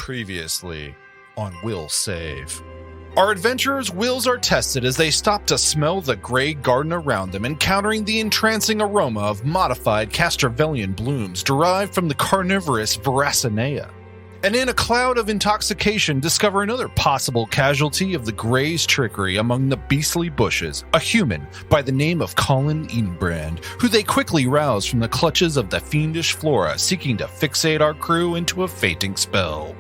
Previously on Will Save. Our adventurers' wills are tested as they stop to smell the gray garden around them, encountering the entrancing aroma of modified Castrovillian blooms derived from the carnivorous Veracinea. And in a cloud of intoxication, discover another possible casualty of the Grey's trickery among the beastly bushes, a human by the name of Colin Edenbrand, who they quickly rouse from the clutches of the fiendish flora, seeking to fixate our crew into a fainting spell.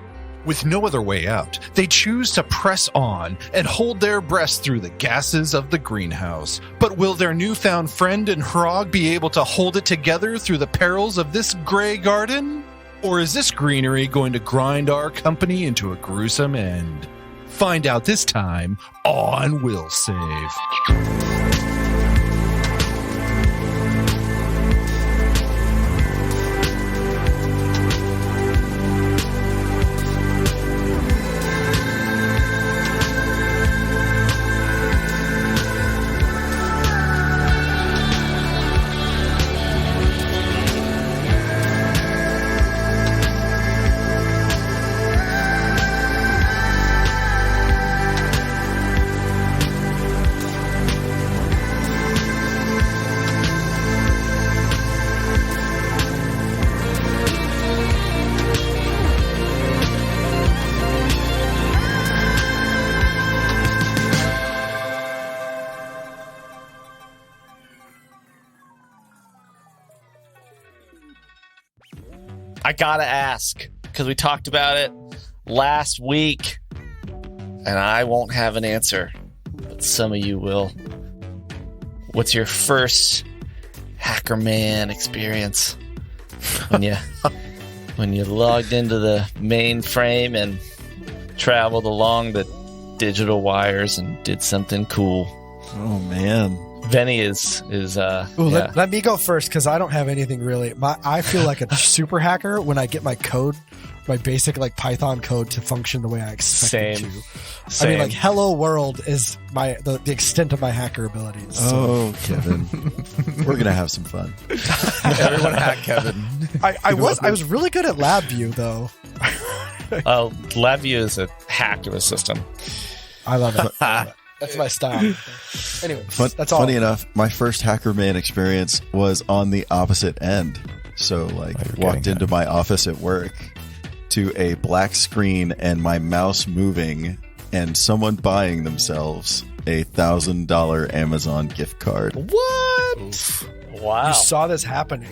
With no other way out, they choose to press on and hold their breaths through the gases of the greenhouse. But will their newfound friend and Hrog be able to hold it together through the perils of this gray garden? Or is this greenery going to grind our company into a gruesome end? Find out this time on Will Save. I gotta ask, because we talked about it last week, and I won't have an answer, but some of you will. What's your first Hackerman experience when you logged into the mainframe and traveled along the digital wires and did something cool? Oh man. Vinnie is let me go first because I don't have anything really. I feel like a super hacker when I get my code, my basic like Python code to function the way I expect it to. Same. I mean, like hello world is the extent of my hacker abilities. So. Oh, Kevin, we're gonna have some fun. Everyone hack Kevin. I was really good at LabVIEW though. LabVIEW is a hack to a system. I love it. That's my style. Anyway, that's all. Funny enough, my first Hackerman experience was on the opposite end. So, walked into my office at work to a black screen and my mouse moving and someone buying themselves a $1,000 Amazon gift card. What? Oof. Wow. You saw this happening.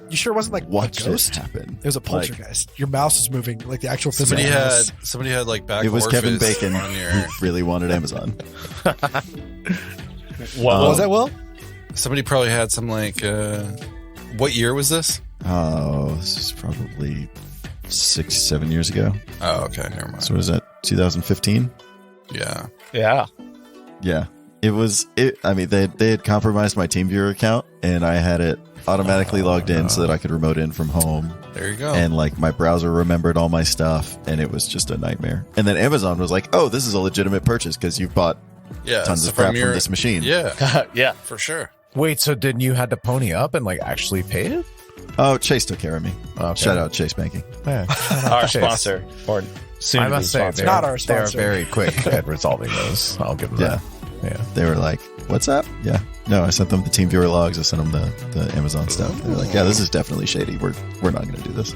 You sure it wasn't like Watched a ghost? it happen. It was a poltergeist. Your mouse is moving, like the actual physical mouse. Somebody had like back. It was Kevin Bacon on your... who really wanted Amazon. What was that, Will? Somebody probably had some like. What year was this? Oh, this is probably 6-7 years ago. Oh, okay. Never mind. So was that 2015? Yeah. Yeah. It was. I mean, they had compromised my TeamViewer account, and I had it automatically logged in so that I could remote in from home. There you go. And like my browser remembered all my stuff, and it was just a nightmare. And then Amazon was like, "Oh, this is a legitimate purchase because you've bought tons of crap from this machine." Yeah. yeah. For sure. Wait, so didn't you had to pony up and like actually pay it? Oh, Chase took care of me. Okay. Shout out Chase Banking. Yeah. Our sponsor, or soon I to be must say, sponsor. Not our they're sponsor. very quick at resolving those. I'll give them Yeah. that. Yeah. They were like, "What's up?" Yeah. No, I sent them the TeamViewer logs. I sent them the Amazon stuff. They were like, "Yeah, this is definitely shady. We're not going to do this."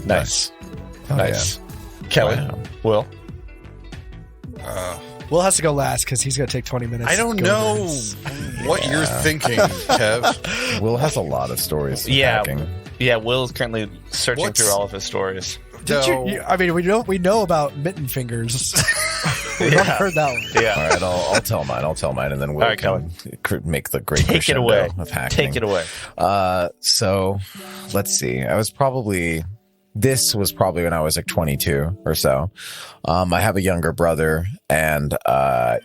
Nice. Oh, Nice. Kelly, Wow. Will. Will has to go last because he's going to take 20 minutes. I don't to go know over this. what you're thinking, Kev. Will has a lot of stories. Of Yeah. hacking. Yeah, Will is currently searching What's- through all of his stories. Did No. I mean, we know about mitten fingers. We've all heard that one. Yeah. All right, I'll tell mine, and then Will All right, can make the great Take it crescendo away. of hacking. Take it away. So let's see. This was probably when I was like 22 or so. I have a younger brother, and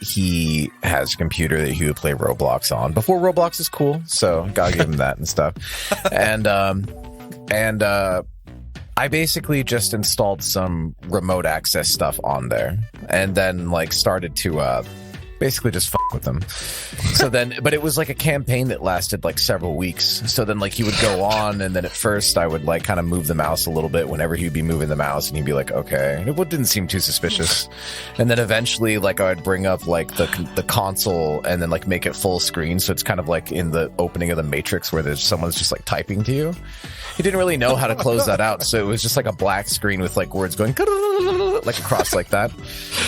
he has a computer that he would play Roblox on before Roblox is cool. So gotta give him that and stuff. And I basically just installed some remote access stuff on there, and then like started to basically just fuck with them. So then, but it was like a campaign that lasted like several weeks. So then like he would go on, and then at first I would like kind of move the mouse a little bit whenever he'd be moving the mouse, and he'd be like, okay. And it didn't seem too suspicious. And then eventually like I would bring up like the console and then like make it full screen. So it's kind of like in the opening of the Matrix where there's someone's just like typing to you. He didn't really know how to close that out. So it was just like a black screen with like words going like across like that.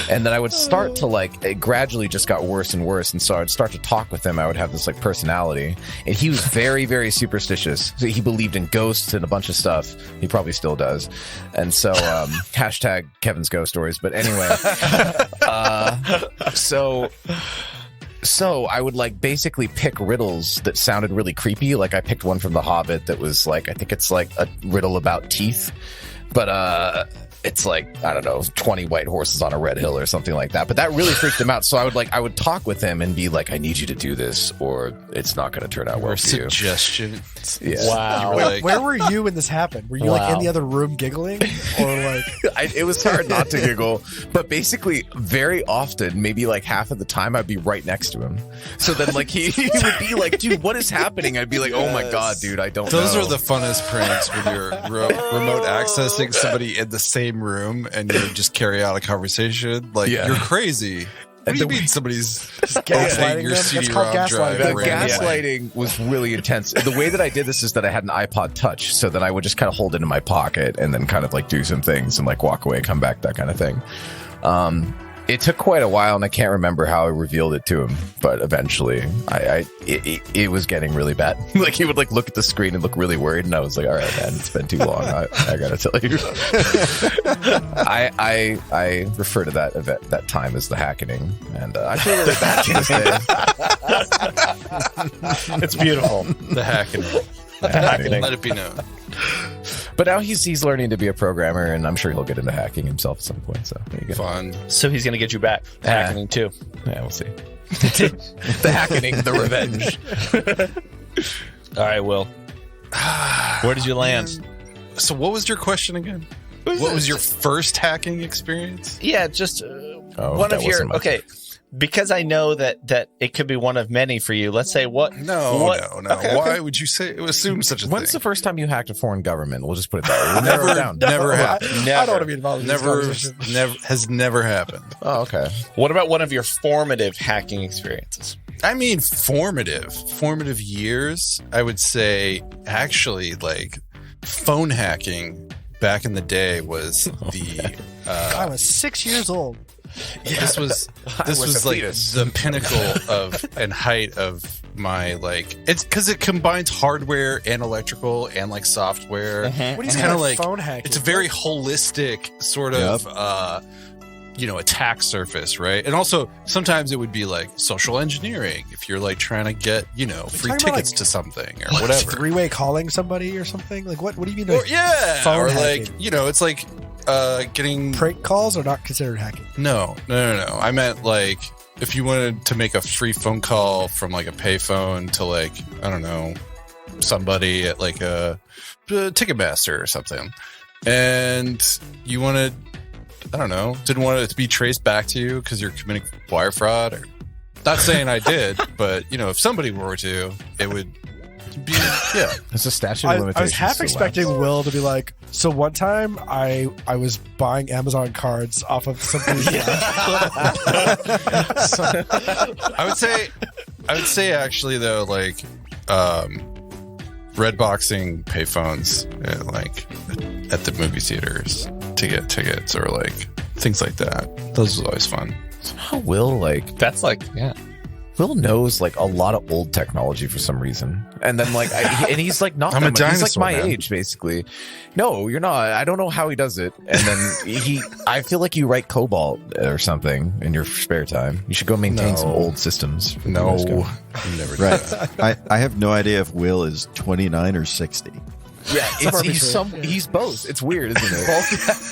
And then I would start to like, it gradually just got worse and worse. And so I'd start to talk with him. I would have this like personality, and he was very, very superstitious. So he believed in ghosts and a bunch of stuff. He probably still does. And so, hashtag Kevin's ghost stories. But anyway, So I would like basically pick riddles that sounded really creepy. Like I picked one from The Hobbit that was like, I think it's like a riddle about teeth, but it's like, I don't know, 20 white horses on a red hill or something like that. But that really freaked him out. So I would talk with him and be like, I need you to do this or it's not going to turn out well for you. Suggestions. Yeah. Wow. Where were you when this happened? Were you like in the other room giggling, or like? It was hard not to giggle, but basically very often, maybe like half of the time, I'd be right next to him. So then like he would be like, dude, what is happening? I'd be like, oh my God, dude, I don't know. Those are the funnest pranks when you're remote accessing somebody in the same room and you just carry out a conversation. Like, you're crazy. What do you mean somebody's gaslighting your them? CD-ROM That's called drive? The gaslighting was really intense. The way that I did this is that I had an iPod Touch, so then I would just kind of hold it in my pocket and then kind of like do some things and like walk away, come back, that kind of thing. It took quite a while, and I can't remember how I revealed it to him, but eventually it was getting really bad. Like he would like look at the screen and look really worried, and I was like, all right, man, it's been too long. I gotta tell you. I refer to that time as the hackening, and I feel really bad to this day. It's beautiful. The hacking. Let it be known. But now he's learning to be a programmer, and I'm sure he'll get into hacking himself at some point. So there you go. Fun. So he's going to get you back. Hackening too. Yeah, we'll see. The hackening, the revenge. All right, Will. Where did you land? So what was your question again? What was your first hacking experience? Yeah, just one of your... Okay, because I know that it could be one of many for you. Let's say what... No. Okay, why would you assume such a thing? When's the first time you hacked a foreign government? We'll just put it that way. We'll narrow it down. Never happened. I don't want to be involved in this conversation. Has never happened. Oh, okay. What about one of your formative hacking experiences? I mean, formative years, I would say actually like phone hacking back in the day was I was 6 years old. This was like the pinnacle of and height of my like, it's because it combines hardware and electrical and like software. What do you It's mean kind of by like phone hacking? it's a very holistic sort of attack surface, right? And also sometimes it would be like social engineering if you're like trying to get free tickets to something or whatever. Three-way calling somebody or something. Like what do you mean? Or, phone or hacking? like it's like getting prank calls are not considered hacking. No. I meant like if you wanted to make a free phone call from like a payphone to like, I don't know, somebody at like a Ticketmaster or something, and you wanted, I don't know, didn't want it to be traced back to you because you're committing wire fraud. Or not saying I did, but if somebody were to, it would be It's a statute of limitations. I was half expecting Will to be like, so one time I was buying Amazon cards off of something. I would say actually though, like red boxing payphones at the movie theaters to get tickets or like things like that. Those was always fun. Somehow Will Will knows like a lot of old technology for some reason, and then like, and he's like not. I'm a dinosaur. He's like my man. age, basically. No, you're not. I don't know how he does it. And then I feel like you write Cobalt or something in your spare time. You should go maintain some old systems. No, never do that. I have no idea if Will is 29 or 60. Yeah, he's both. It's weird, isn't it?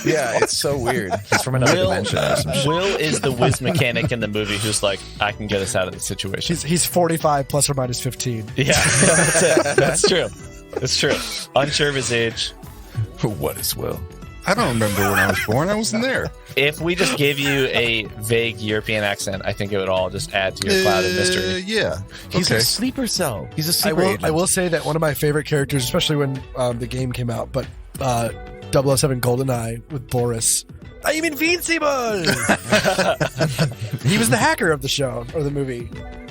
Yeah, it's so weird. He's from another dimension or some shit. Will is the whiz mechanic in the movie who's like, I can get us out of the situation. He's 45 plus or minus 15. Yeah, that's it. That's true. It's true. Unsure of his age. What is Will? I don't remember when I was born. I wasn't there. If we just gave you a vague European accent, I think it would all just add to your cloud of mystery. Yeah. He's Okay. a sleeper cell. He's a sleeper agent. I will say that one of my favorite characters, especially when the game came out, but 007 GoldenEye with Boris. I'm invincible! He was the hacker of the show, or the movie.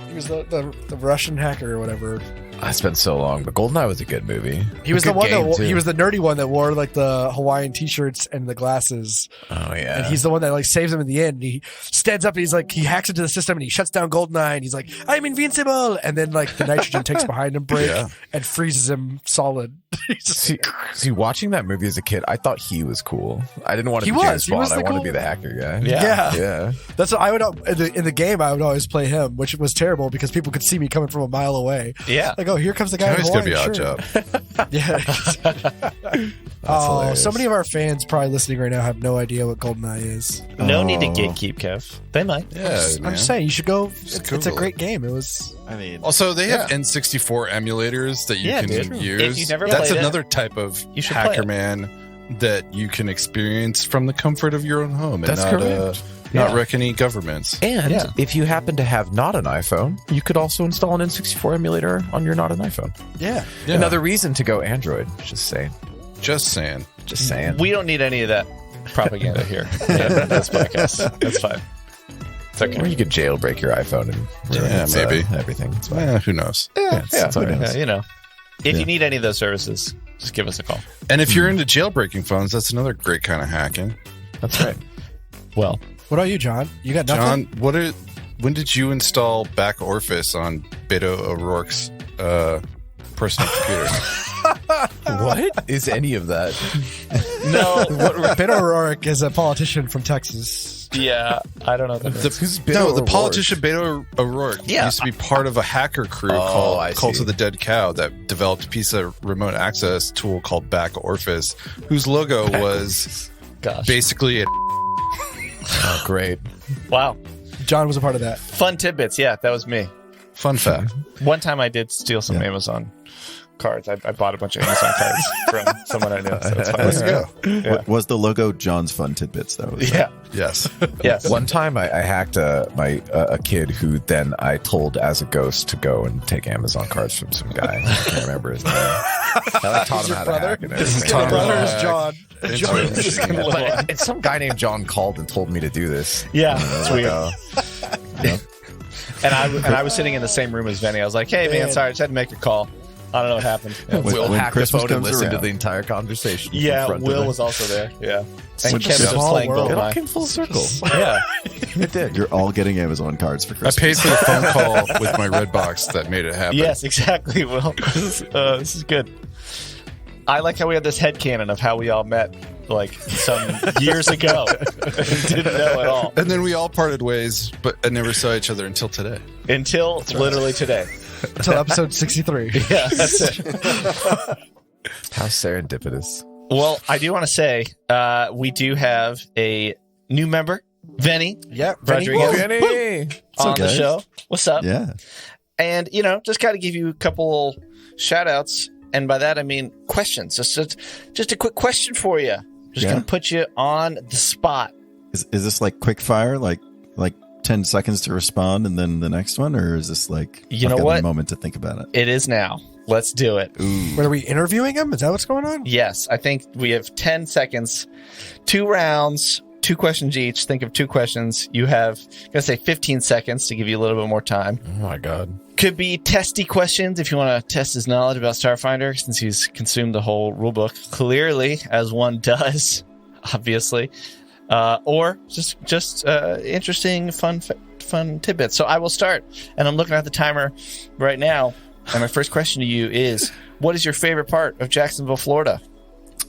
He was the Russian hacker or whatever. It's been so long, but GoldenEye was a good movie. He was the Good one game, that too. he was the nerdy one that wore like the Hawaiian t-shirts and the glasses. Oh yeah. And he's the one that like saves him in the end. And he stands up and he's like, he hacks into the system and he shuts down GoldenEye and he's like, I'm invincible. And then like the nitrogen takes behind him break and freezes him solid. See, watching that movie as a kid, I thought he was cool. I didn't want to He be was. James He Bond. was I the wanted cool- to be the hacker guy. Yeah. That's what I would in the game. I would always play him, which was terrible because people could see me coming from a mile away. Yeah. Like, oh, here comes the guy. It's always in going to be Hawaiian Odd shirt. Job. Yeah. hilarious. So many of our fans probably listening right now have no idea what GoldenEye is. No need to Oh. gatekeep, Kev. They might. Yeah, I'm just saying, you should go. It's a Google great it. game. It was. I mean, Also, they have N64 emulators that you Yeah, can dude. use. If you've never That's played it, another type of you should play it. hacker man that you can experience from the comfort of your own home and That's not, correct. not wreck any governments. And Yeah. if you happen to have not an iPhone, you could also install an N64 emulator on your not an iPhone. Yeah. Yeah. Another reason to go Android. Just saying. Just saying. Just saying. We don't need any of that propaganda here in this podcast. That's fine. It's okay. Or you could jailbreak your iPhone and ruin Yeah, its, maybe. everything. It's fine. Who knows? Yeah, it's all right. yeah, you know. If Yeah. you need any of those services, just give us a call. And if you're into jailbreaking phones, that's another great kind of hacking. That's right. Well, What about you, John? You got nothing? John, when did you install Back Orifice on Beto O'Rourke's personal computer? What is any of that? no. Beto O'Rourke is a politician from Texas. Yeah, I don't know. Who's Beto the O'Rourke? politician Beto O'Rourke Yeah. used to be part of a hacker crew I called Cult see. of the Dead Cow that developed a piece of remote access tool called Back Orifice, whose logo was Gosh. basically a Oh, great. Wow. John was a part of that. Fun tidbits. Yeah, that was me. fun fact. One time I did steal some Amazon cards. I bought a bunch of Amazon cards from someone I knew. So it's fine. Let's go. Yeah. was the logo John's Fun Tidbits, though? Yeah. Yes. Yes. One time I hacked a kid who then I told as a ghost to go and take Amazon cards from some guy. I can't remember his name. I taught him how to hack and everything. Tom My brother is Hack. John. John is just gonna live on. But some guy named John called and told me to do this. Yeah, And I was it's like, weird. And I was sitting in the same room as Vinnie. I was like, "Hey, man, sorry, I just had to make a call. I don't know what happened." Yeah, Will When hack the Christmas phone and comes listen to around. the entire converson. yeah, in front of Will him. was also there. Yeah, and Such a Kevin was small playing world. It all Goldeneye. came full circle. Yeah, It did. You're all getting Amazon cards for I Christmas. paid for the phone call with my red box that made it happen. yes, exactly. Will, this is good. I like how we have this headcanon of how we all met like some years ago and didn't know at all And then we all parted ways, but never saw each other until today. until literally today. Until episode 63. Yeah, that's it. How serendipitous. Well, I do want to say we do have a new member, Vinnie, Yeah. Rodriguez, Vinny! on the guys? show. What's up? Yeah. And, just got to give you a couple shout outs. And by that, I mean questions. Just a quick question for you. Just Yeah. going to put you on the spot. Is this like quick fire, like 10 seconds to respond and then the next one, or is this like You know I've got what? a moment to think about it? It is now. Let's do it. What are we interviewing him? Is that what's going on? Yes, I think we have 10 seconds, 2 rounds, 2 questions each. Think of 2 questions. You have, I'm going to say 15 seconds to give you a little bit more time. Oh my God. Could be testy questions if you want to test his knowledge about Starfinder, since he's consumed the whole rulebook clearly, as one does, obviously. Or just interesting, fun tidbits. So I will start, and I'm looking at the timer right now. And my first question to you is, what is your favorite part of Jacksonville, Florida?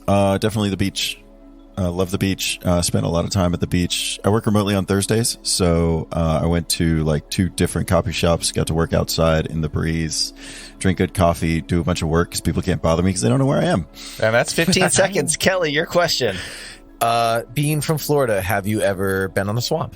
Definitely the beach. Love the beach. Spent a lot of time at the beach. I work remotely on Thursdays, so I went to like 2 different coffee shops, got to work outside in the breeze, drink good coffee, do a bunch of work because people can't bother me because they don't know where I am. And that's 15 seconds. Kelly, your question. Being from Florida, have you ever been on a swamp?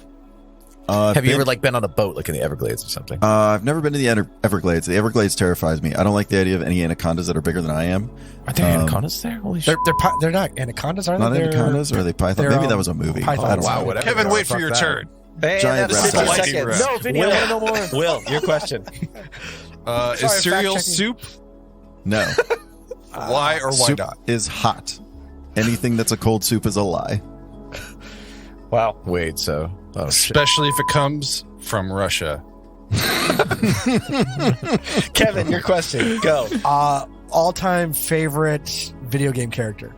Have you ever like been on a boat like in the Everglades or something? I've never been to the Everglades. The Everglades terrifies me. I don't like the idea of any anacondas that are bigger than I am. Are there anacondas there? Holy shit. They're not anacondas, are they? Not anacondas, or are they python? Maybe that was a movie. pythons. I don't Wow, know. whatever. Kevin, wait for Fuck your that. turn. Hey, Giant that's 50 reptiles. seconds. No, Vinnie, I want to know more. Will, your question. Is cereal fact-checking. soup? No. Why or why Soup not? is hot. Anything that's a cold soup is a lie. Wow. Wait, so oh shit. Especially if it comes from Russia. Kevin, your question. Go. All-time favorite video game character.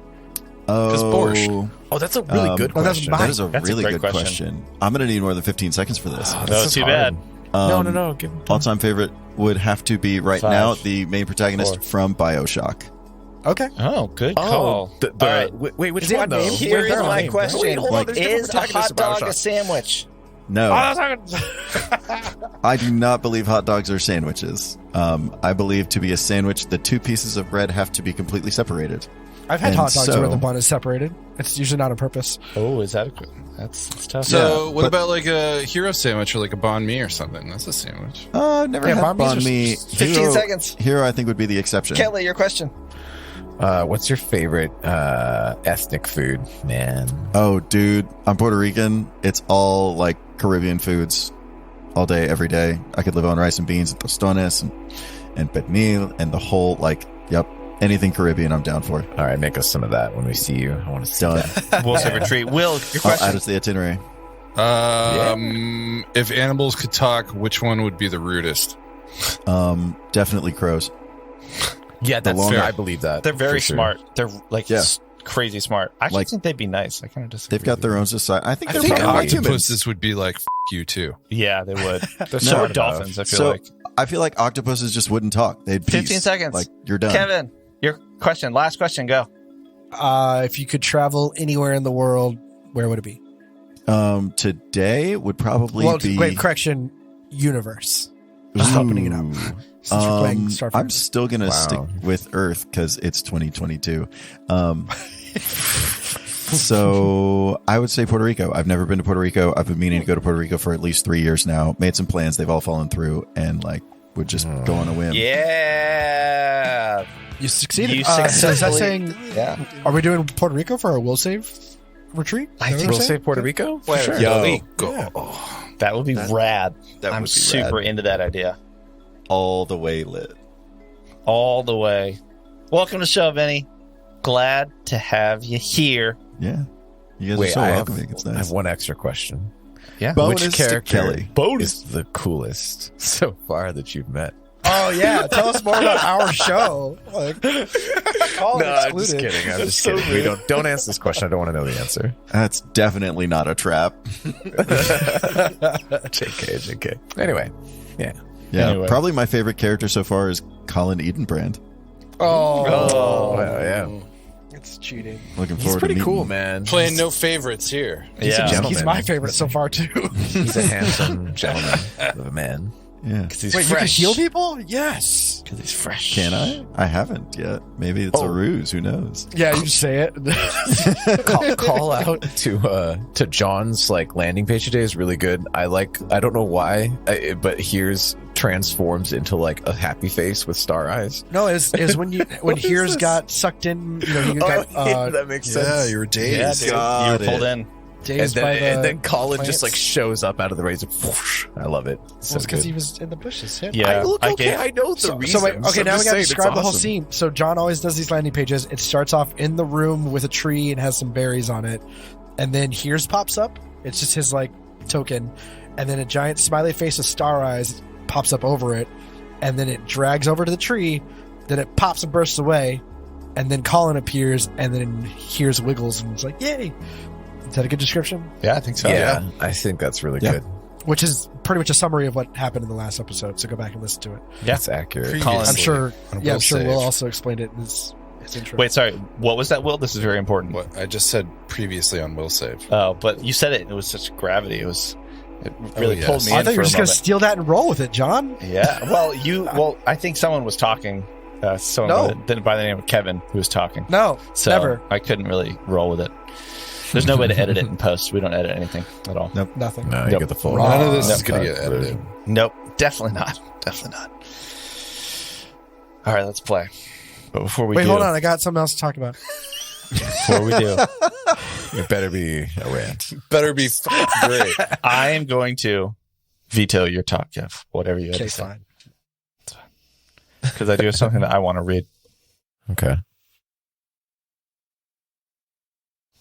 Oh, borscht. Oh, that's a really good well, that's question. mine. that is a That's a really great good question. question. I'm going to need more than 15 seconds for this. No, This is too hard. bad. No. Give him All-time favorite would have to be right 5, now the main protagonist 4. from BioShock. Okay. Oh, good Oh, call. all right. Wait, which Is he one a though? name? Here Wait, is they're my named. question. Wait, hold on, Like, there's different is a hot protagonists of dog BioShock. a sandwich? No, Oh, I do not believe hot dogs are sandwiches. I believe to be a sandwich, the two pieces of bread have to be completely separated. I've had And hot dogs so- where the bun is separated. It's usually not on purpose. Oh, is that that's tough. So, Yeah, what but- about like a hero sandwich or like a banh mi or something? That's a sandwich. I've never Yeah, had banh mi's banh mi. 15 Hero- seconds. Hero, I think, would be the exception. Kelly, your question. What's your favorite ethnic food, man? Oh, dude, I'm Puerto Rican. It's all like Caribbean foods, all day, every day. I could live on rice and beans and tostones and pernil and the whole anything Caribbean. I'm down for. All right, make us some of that when we see you. I want to see Done. that. Will's favorite treat. Will, your I'll add question. it to the itinerary. If animals could talk, which one would be the rudest? Definitely crows. Yeah, that's longer- fair. I believe that. They're very for sure. smart. They're like Yeah. crazy smart. I actually Like- think they'd be nice. I kind of disagree. They've got their own society. I think I they're think probably humans. octopuses would be like, you too. Yeah, they would. They're No. so are dolphins, I feel So like. I feel like octopuses just wouldn't talk. They'd 15 peace. seconds. Like you're done. Kevin, your question. Last question. Go. If you could travel anywhere in the world, where would it be? Today would probably be. wait, correction. Universe. Just opening it up. Ooh. Since you're playing Starfighter. I'm still gonna Wow. stick with Earth because it's 2022. So I would say Puerto Rico. I've never been to Puerto Rico. I've been meaning to go to Puerto Rico for at least 3 years now. Made some plans. They've all fallen through, and would just go on a whim. Yeah. You succeeded. You So is that successfully- saying, Yeah. are we doing Puerto Rico for a will save retreat? I Is that think what We'll we're say saying? Puerto Rico? For Wait, sure. Yo, That would be rad. that I'm would be super rad. into that idea. All the way lit. All the way. Welcome to the show, Vinnie. Glad to have you here. Yeah, you guys Wait, are so I welcoming. It's I nice. have one extra question. Yeah. Bonus Which to character Kelly. is the coolest so far that you've met? Oh yeah, tell us more about our show. Like, all I'm just excluded. kidding. I'm just kidding. We don't answer this question. I don't want to know the answer. That's definitely not a trap. JK. Anyway, yeah. Yeah, Anyway. probably my favorite character so far is Colin Edenbrand. Oh. Well, yeah. It's cheating. Looking He's forward pretty to meeting cool, him. man. Playing no favorites here. Yeah. gentleman. He's my favorite so far too. He's a handsome gentleman of a man. Yeah. Because he's Wait, you can fresh. heal people? Yes. Because he's fresh. Can I? I haven't yet. Maybe it's a ruse. Who knows? Yeah, you just say it. Call out to John's landing page today is really good. I don't know why, but Heerz transforms into a happy face with star eyes. No, is when Heerz got sucked in. You know, he got that makes Yeah, sense. you were Yeah, dazed. dude. Got You were pulled it. in. dazed And by then, the. and then Colin just plants. shows up out of the rays. Whoosh. I love it. So because he good. was in the bushes. Hit. Yeah. I look I okay. gave- I know the reason. So wait, okay, now we got to describe the whole scene. So John always does these landing pages. It starts off in the room with a tree and has some berries on it, and then Heerz pops up. It's just his token, and then a giant smiley face with star eyes pops up over it, and then it drags over to the tree. Then it pops and bursts away, and then Colin appears, and then Heerz wiggles and it's like, "Yay!" Is that a good description? Yeah, I think so. Yeah, I think that's really Yeah. good. Which is pretty much a summary of what happened in the last episode. So go back and listen to it. That's accurate. Colin. I'm sure. on Yeah, I'm Will sure Save. Will also explained it in his intro. Wait, sorry. What was that, Will? This is very important. What I just said previously on Will Save. Oh, but you said it. It was such gravity. It really yes. pulled me I in thought you for were a just going to moment. steal that and roll with it, John. Yeah. Well, I think someone was talking. Someone No. by the name of Kevin who was talking. No, So never. I couldn't really roll with it. There's no way to edit it in post. We don't edit anything at all. Nope. Nothing. No, you Nope. get the full. None None of this No. is going to get edited. Nope. Definitely not. Definitely not. All right, let's play. But before we Wait, do, hold on. I got something else to talk about. before we do, It better be a rant. Better be great. I am going to veto your talk, Jeff. Whatever you have Okay, to say, fine. because I do have something that I want to read. Okay. I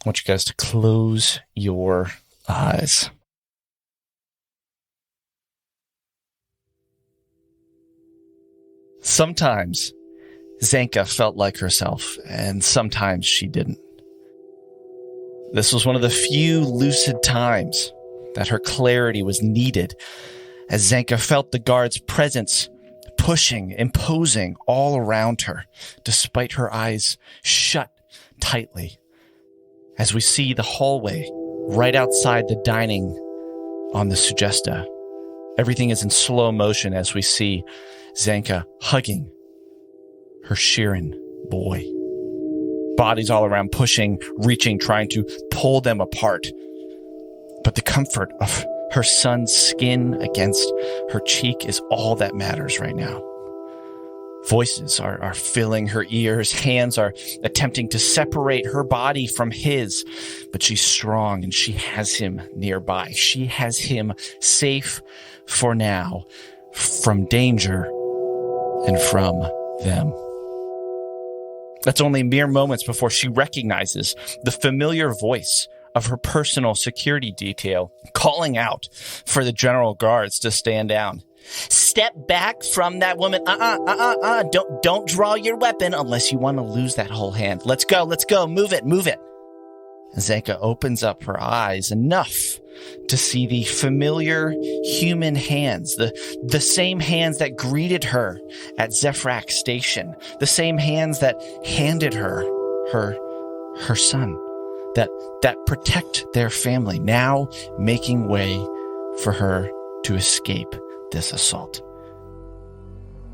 want you guys to close your eyes. Sometimes Zenka felt like herself, and sometimes she didn't. This was one of the few lucid times that her clarity was needed, as Zenka felt the guard's presence pushing, imposing all around her, despite her eyes shut tightly. As we see the hallway right outside the dining on the Sugesta, everything is in slow motion as we see Zenka hugging her Sheeran boy. Bodies all around pushing, reaching, trying to pull them apart. But the comfort of her son's skin against her cheek is all that matters right now. Voices are filling her ears. Hands are attempting to separate her body from his. But she's strong and she has him nearby. She has him safe for now from danger and from them. That's only mere moments before she recognizes the familiar voice of her personal security detail calling out for the general guards to stand down. Step back from that woman. Don't draw your weapon unless you want to lose that whole hand. Let's go. Move it. Zenka opens up her eyes enough to see the familiar human hands, the same hands that greeted her at Zephrak Station, the same hands that handed her son, that protect their family, now making way for her to escape this assault.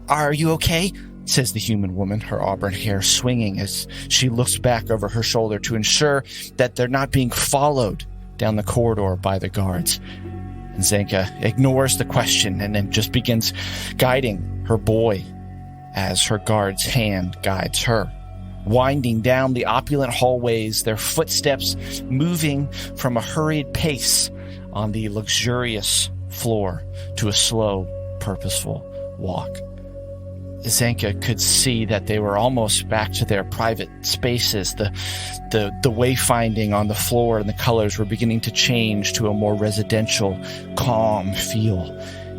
Are you okay? Says the human woman, her auburn hair swinging as she looks back over her shoulder to ensure that they're not being followed down the corridor by the guards. And Zenka ignores the question and then just begins guiding her boy as her guard's hand guides her, winding down the opulent hallways, their footsteps moving from a hurried pace on the luxurious floor to a slow, purposeful walk. Zenka could see that they were almost back to their private spaces. The wayfinding on the floor and the colors were beginning to change to a more residential, calm feel.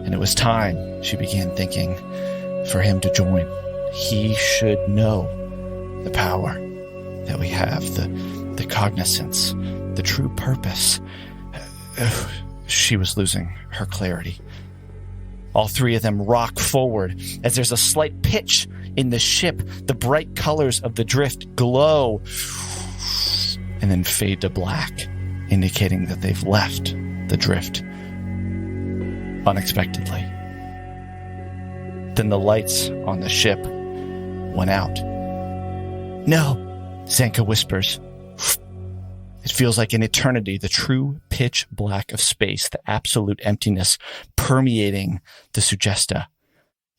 And it was time, she began thinking, for him to join. He should know the power that we have, the cognizance, the true purpose. She was losing her clarity. All three of them rock forward as there's a slight pitch in the ship. The bright colors of the drift glow and then fade to black, indicating that they've left the drift unexpectedly. Then the lights on the ship went out. No, Zenka whispers. It feels like an eternity, the true pitch black of space, the absolute emptiness permeating the Sugesta.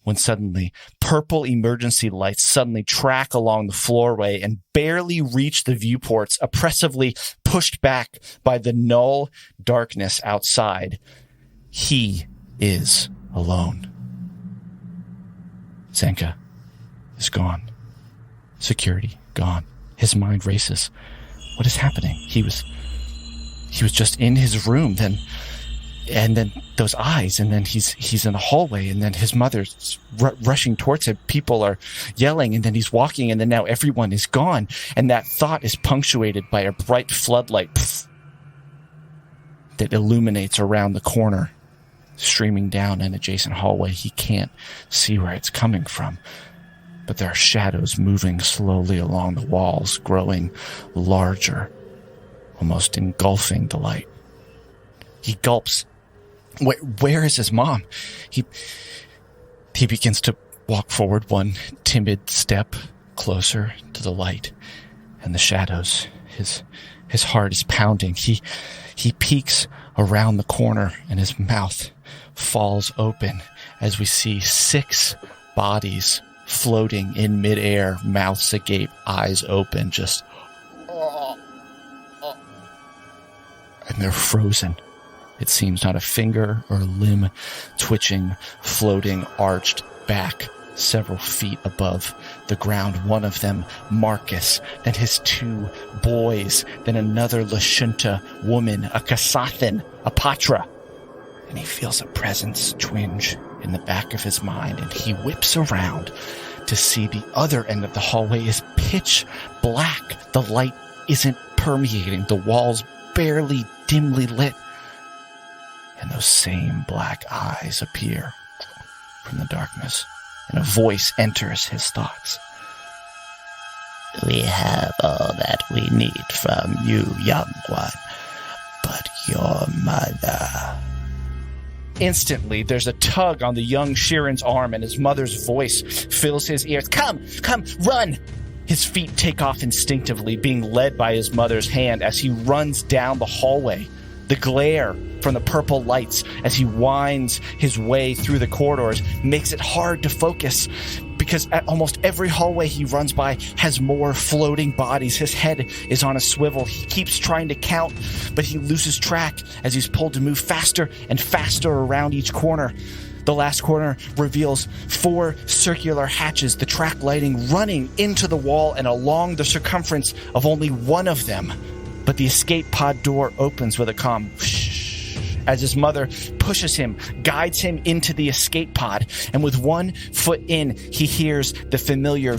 When suddenly, purple emergency lights suddenly track along the floorway and barely reach the viewports, oppressively pushed back by the null darkness outside. He is alone. Zenka is gone. Security gone. His mind races. What is happening? He was just in his room, and then those eyes, and then he's in the hallway, and then his mother's rushing towards him. People are yelling, and then he's walking, and then now everyone is gone. And that thought is punctuated by a bright floodlight that illuminates around the corner, streaming down an adjacent hallway. He can't see where it's coming from, but there are shadows moving slowly along the walls, growing larger, almost engulfing the light. He gulps. Where is his mom? He begins to walk forward one timid step closer to the light and the shadows. His His heart is pounding. He peeks around the corner and his mouth falls open as we see 6 bodies floating in midair, mouths agape, eyes open, just... And they're frozen. It seems not a finger or limb twitching, floating, arched back several feet above the ground. One of them, Marcus, then his 2 boys, then another Lashunta woman, a Kasathan, a Patra. And he feels a presence twinge in the back of his mind, and he whips around to see the other end of the hallway is pitch black. The light isn't permeating. The walls barely dimly lit. And those same black eyes appear from the darkness, and a voice enters his thoughts. We have all that we need from you, young one, but your mother... Instantly, there's a tug on the young Sheeran's arm, and his mother's voice fills his ears. Come, run! His feet take off instinctively, being led by his mother's hand as he runs down the hallway. The glare from the purple lights as he winds his way through the corridors makes it hard to focus, because at almost every hallway he runs by has more floating bodies. His head is on a swivel. He keeps trying to count, but he loses track as he's pulled to move faster and faster around each corner. The last corner reveals 4 circular hatches, the track lighting running into the wall and along the circumference of only one of them. But the escape pod door opens with a calm whoosh as his mother pushes him, guides him into the escape pod, and with one foot in, he hears the familiar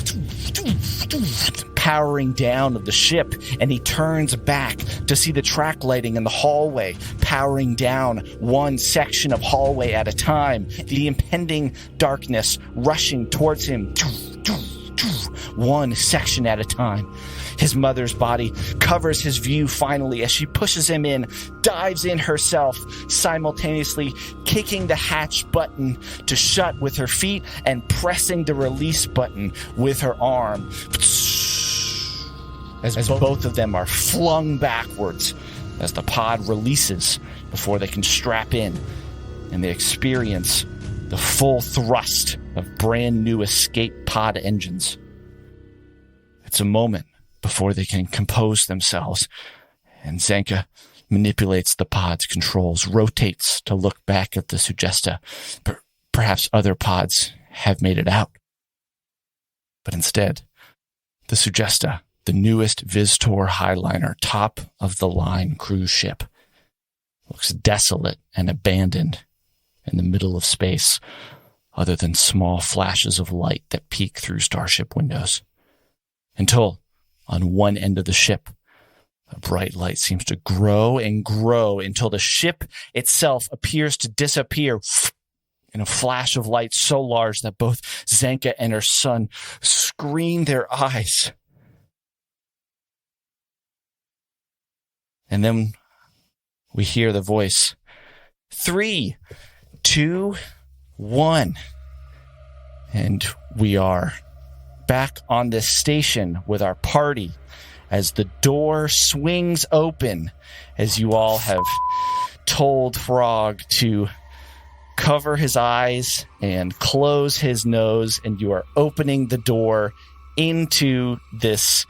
powering down of the ship, and he turns back to see the track lighting in the hallway powering down one section of hallway at a time, the impending darkness rushing towards him, one section at a time. His mother's body covers his view finally as she pushes him in, dives in herself, simultaneously kicking the hatch button to shut with her feet and pressing the release button with her arm. As both of them are flung backwards as the pod releases before they can strap in, and they experience the full thrust of brand new escape pod engines. It's a moment before they can compose themselves, and Zenka manipulates the pod's controls, rotates to look back at the Sugesta. Perhaps other pods have made it out. But instead, the Sugesta, the newest Viztor Highliner, top-of-the-line cruise ship, looks desolate and abandoned in the middle of space, other than small flashes of light that peek through starship windows. Until, on one end of the ship, a bright light seems to grow and grow until the ship itself appears to disappear in a flash of light so large that both Zenka and her son screen their eyes. And then we hear the voice, 3, 2, 1. And we are back on this station with our party as the door swings open, as you all have told Frog to cover his eyes and close his nose, and you are opening the door into this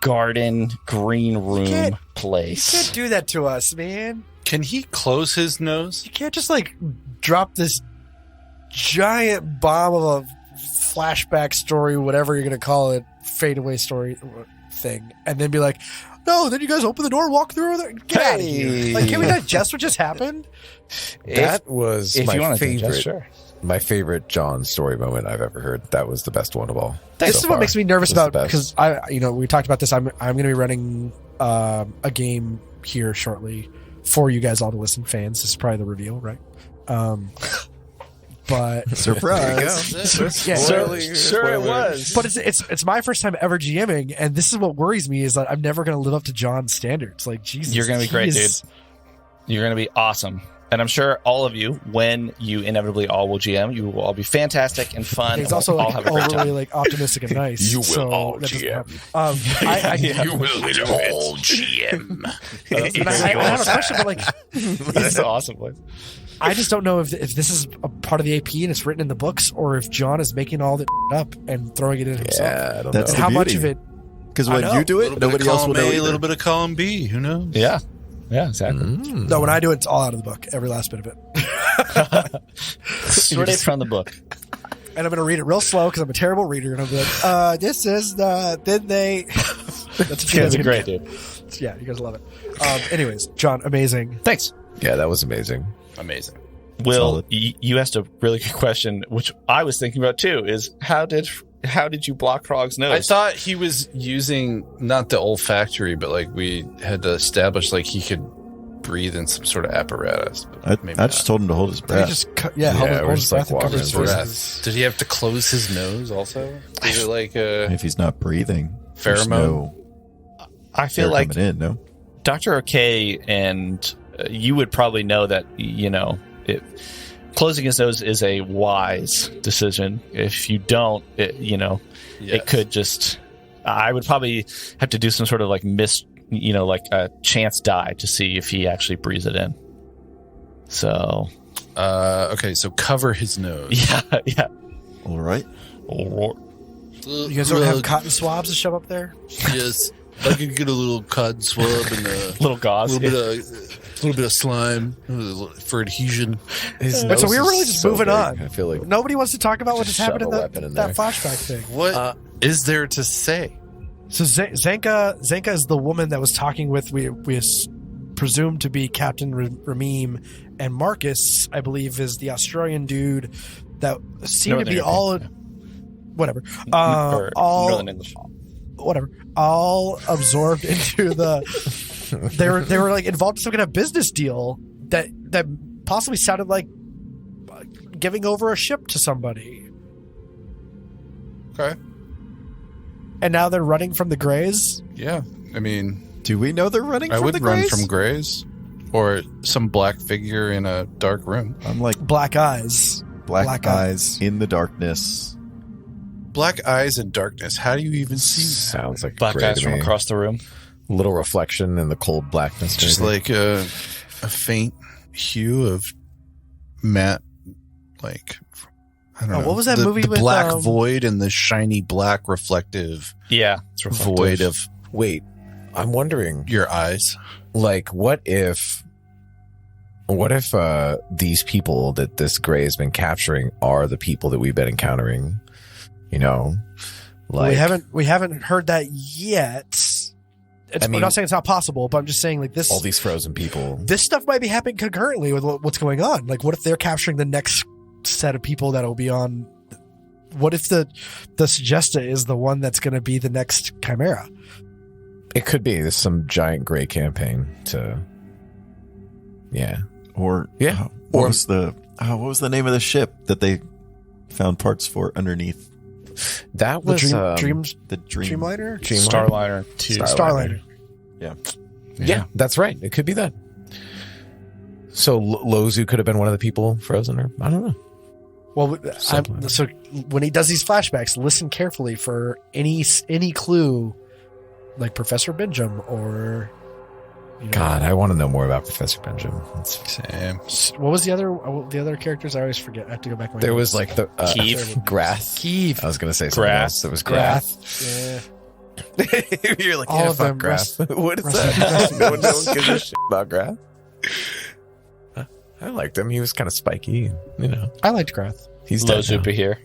garden green room place. You can't do that to us, man. Can he close his nose? You can't just drop this giant bomb of a flashback story, whatever you're going to call it, fadeaway story thing, and then be like, no, then you guys open the door, walk through there, get out of here. Can we digest what just happened? That was if you my want to favorite. digest, sure. My favorite John story moment I've ever heard. That was the best one of all. This is what makes me nervous about, because I we talked about this. I'm going to be running a game here shortly for you guys all to listen, fans. This is probably the reveal, right? But surprise! Yeah, Sure it was. But it's my first time ever GMing, and this is what worries me, is that I'm never going to live up to John's standards. Like, Jesus, You're going to be great, dude. You're going to be awesome. And I'm sure all of you, when you inevitably all will GM, you will all be fantastic and fun. He's and also all like have a great overly time. like optimistic and nice. You will so all that doesn't GM. happen. You will all GM. But I have a question, but like, That's an awesome place. I just don't know if this is a part of the AP and it's written in the books, or if John is making all that up and throwing it in himself. Yeah, I don't That's know. the How much beauty. of it? Because I when know. you do it, nobody else will know A either. little bit of column B. Who knows? Yeah. Yeah, exactly. No, when I do it, it's all out of the book. Every last bit of it. Straight from the book. And I'm going to read it real slow because I'm a terrible reader. And I'm like, this is the, then they. That's what you That's guys a are great gonna- dude. Yeah, you guys love it. Anyways, John, amazing. Thanks. Yeah, that was amazing. Amazing. Will, Solid. you asked a really good question, which I was thinking about too, is how did you block Frog's nose? I thought he was using not the olfactory, but like we had to establish like he could breathe in some sort of apparatus. But maybe I just told him to hold his He breath. just hold Yeah, his we're breath just, like, and cover walking his his voice. Did he have to close his nose also? Is it like a If he's not breathing, there's Pheromone? no I feel air like coming in. No, Dr. OK and you would probably know that, closing his nose is a wise decision. If you don't, it could just, I would probably have to do some sort of like like a chance die to see if he actually breathes it in. So, okay, so cover his nose. yeah. all right. You guys don't have cotton swabs to shove up there? Yes, I could get a little cotton swab and a Little gauze. little bit of slime for adhesion. His But so nose we were is really just so moving big. on. I feel like Nobody wants to talk about what Just just happened in shove a weapon in there. that flashback thing. What is there to say? So Zenka is the woman that was talking with we presumed to be Captain Ramim, and Marcus, I believe, is the Australian dude that seemed to be Northern all whatever, all Northern English. whatever, all absorbed into the. They were like involved in some kind of business deal that possibly sounded like giving over a ship to somebody. Okay. And now they're running from the Greys. Yeah, I mean, Do we know they're running I from would the run Greys? from Greys or some black figure in a dark room. I'm like Black eyes. black eyes in the darkness. Black eyes and darkness. How do you even see that? sounds like Black great guys to from me. across the room. Little reflection in the cold blackness. Just maybe. like a faint hue of matte, like I don't know. What was that the, movie The with, black void and the shiny black reflective Yeah. It's reflective. void of Wait, I'm wondering, your eyes. like, what if these people that this Gray has been capturing are the people that we've been encountering? You know, like we haven't heard that yet. I'm mean- not saying it's not possible, but I'm just saying like this. all these frozen people. This stuff might be happening concurrently with what's going on. Like, what if they're capturing the next set of people that'll be on? What if the Suggesta is the one that's going to be the next Chimera? It could be there's some giant Gray campaign to, yeah. Or Yeah. what was the name of the ship that they found parts for underneath That The was Dreams the dream? Streamliner? Starliner 2. Starliner. Yeah, that's right. It could be that. So Lozu could have been one of the people frozen, or I don't know. Well, Something. so when he does these flashbacks, listen carefully for any clue, like Professor Benjamin or. God, I want to know more about Professor Benjamin. Same. What was the other characters? I always forget. I have to go back. To my There notes. was like the Keith. Grath. Keith. I was going to say something Grath. else. There was Grath. Yeah. You're like, All yeah, of fuck them. Grath. What is rest- that? no one gives a shit about Grath. I liked him. He was kind of spiky. You know, I liked Grath. he's dead Lozu now. here.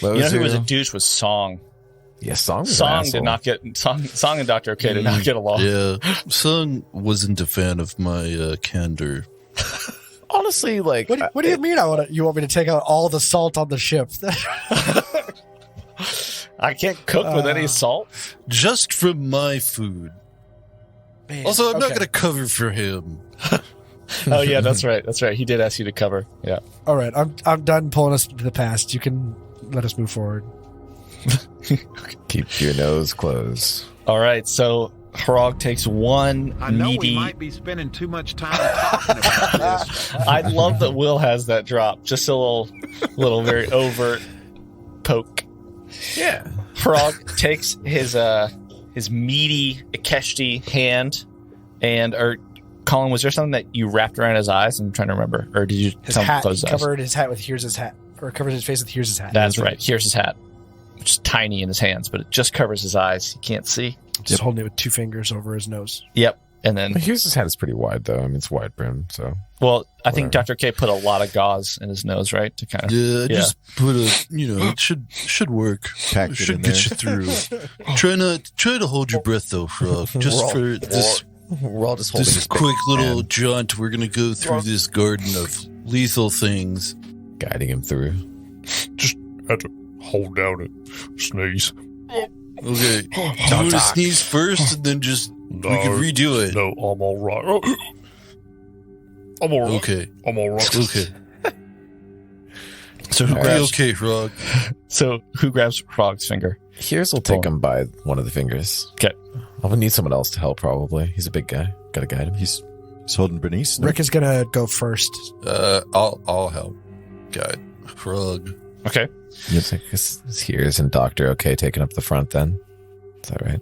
You know who was a douche was Song. Yeah, Song. Was an Song asshole. did not get Song and Dr. OK did not get along. Yeah, Sung wasn't a fan of my candor. Honestly, like, What do you mean? You want me to take out all the salt on the ship? I can't cook with any salt. Just from my food. Man, Also, I'm not okay. going to cover for him. Oh yeah, that's right. That's right. He did ask you to cover. Yeah. All right, I'm done pulling us to the past. You can let us move forward. keep your nose closed. All right. So Frog takes one I know meaty. we might be spending too much time talking about this. I love that Will has that drop. Just a little very overt poke. Yeah. Frog takes his meaty Akeshti hand, or Colin, was there something that you wrapped around his eyes? I'm trying to remember, or did you His tell him to hat. close He his eyes? covered his hat with Heer's hat, or covered his face with Heer's hat. That's right. Here's his hat, which is tiny in his hands, but it just covers his eyes. He can't see. Just holding it with 2 fingers over his nose. Yep. And then, Here's his hat is pretty wide, though. I mean, it's wide brim, so. well, I think Dr. K put a lot of gauze in his nose, right? To kind of. Yeah, just put it should work. Packed it in Should there. get you through. Try to hold your breath though, Frog. Just for this We're all just holding this his big quick little hand, jaunt. We're gonna go through this garden of lethal things. guiding him through. Just had to hold down and sneeze. Okay, you want to sneeze first, and then just we can redo it. No, I'm all right. I'm all right. Okay, I'm all right. okay. So who All grabs? right. Okay, Frog. So who grabs Frog's finger? Here's will take him by one of the fingers. Okay. I would need someone else to help, probably. He's a big guy. Gotta guide him. He's holding Bernice. No? Rick is gonna go first. I'll help. Guide Frog. Okay. Yes, I guess it's Heerz and Doctor. Okay, taking up the front then. Is that right?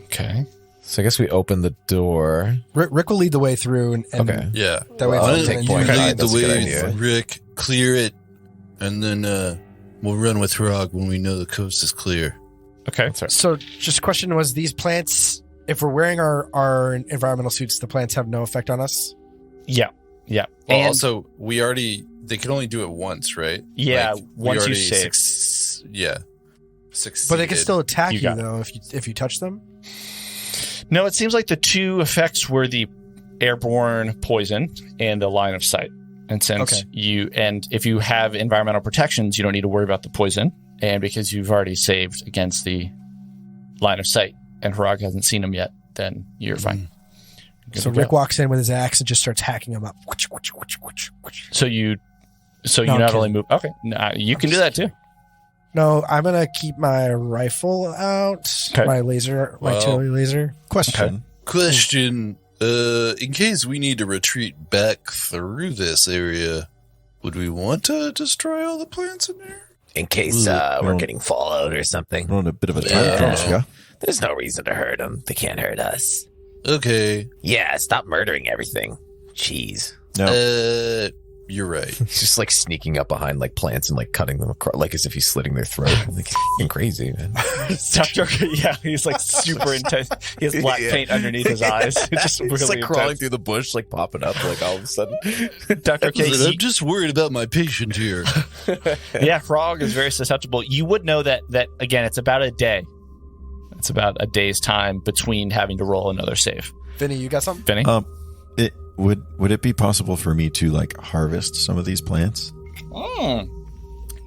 Okay. So I guess we open the door. Rick will lead the way through, and Okay. Yeah. that way Well, Why I'll don't take you point. Okay, lead the that's a good way, idea. Rick? Clear it, and then we'll run with Frog when we know the coast is clear. Okay. So, just question was: these plants, if we're wearing our environmental suits, the plants have no effect on us. Yeah. Yeah. Well, And also, they can only do it once, right? yeah, we once you already save. succeeded. But they can still attack You you, got it. though if you touch them. No, it seems like the two effects were the airborne poison and the line of sight. And since if you have environmental protections, you don't need to worry about the poison. And because you've already saved against the line of sight and Harag hasn't seen him yet, then you're fine. Good So to go. Rick walks in with his axe and just starts hacking him up. So you I'm not kidding. only move. Okay, you can do that too. No, I'm gonna keep my rifle out. Okay. My laser, my Well- artillery laser. Question. Question: in case we need to retreat back through this area, would we want to destroy all the plants in there? In case Ooh, we're well- getting fallout or something. We're on a bit of a time Yeah. crunch, yeah? There's no reason to hurt them. They can't hurt us. Okay. Yeah, stop murdering everything. Jeez. No. You're right. He's just like sneaking up behind like plants and like cutting them across, like as if he's slitting their throat. Like, it's fucking crazy, man. Dr. Yeah, he's like super intense. He has black paint underneath his eyes. It's just really He's like crawling intense. through the bush, like popping up, like all of a sudden. Dr. K, Listen, I'm just worried about my patient here. yeah, Frog is very susceptible. You would know that again, it's about a day. It's about a day's time between having to roll another save. Vinny, you got something? Vinny? It would it be possible for me to like harvest some of these plants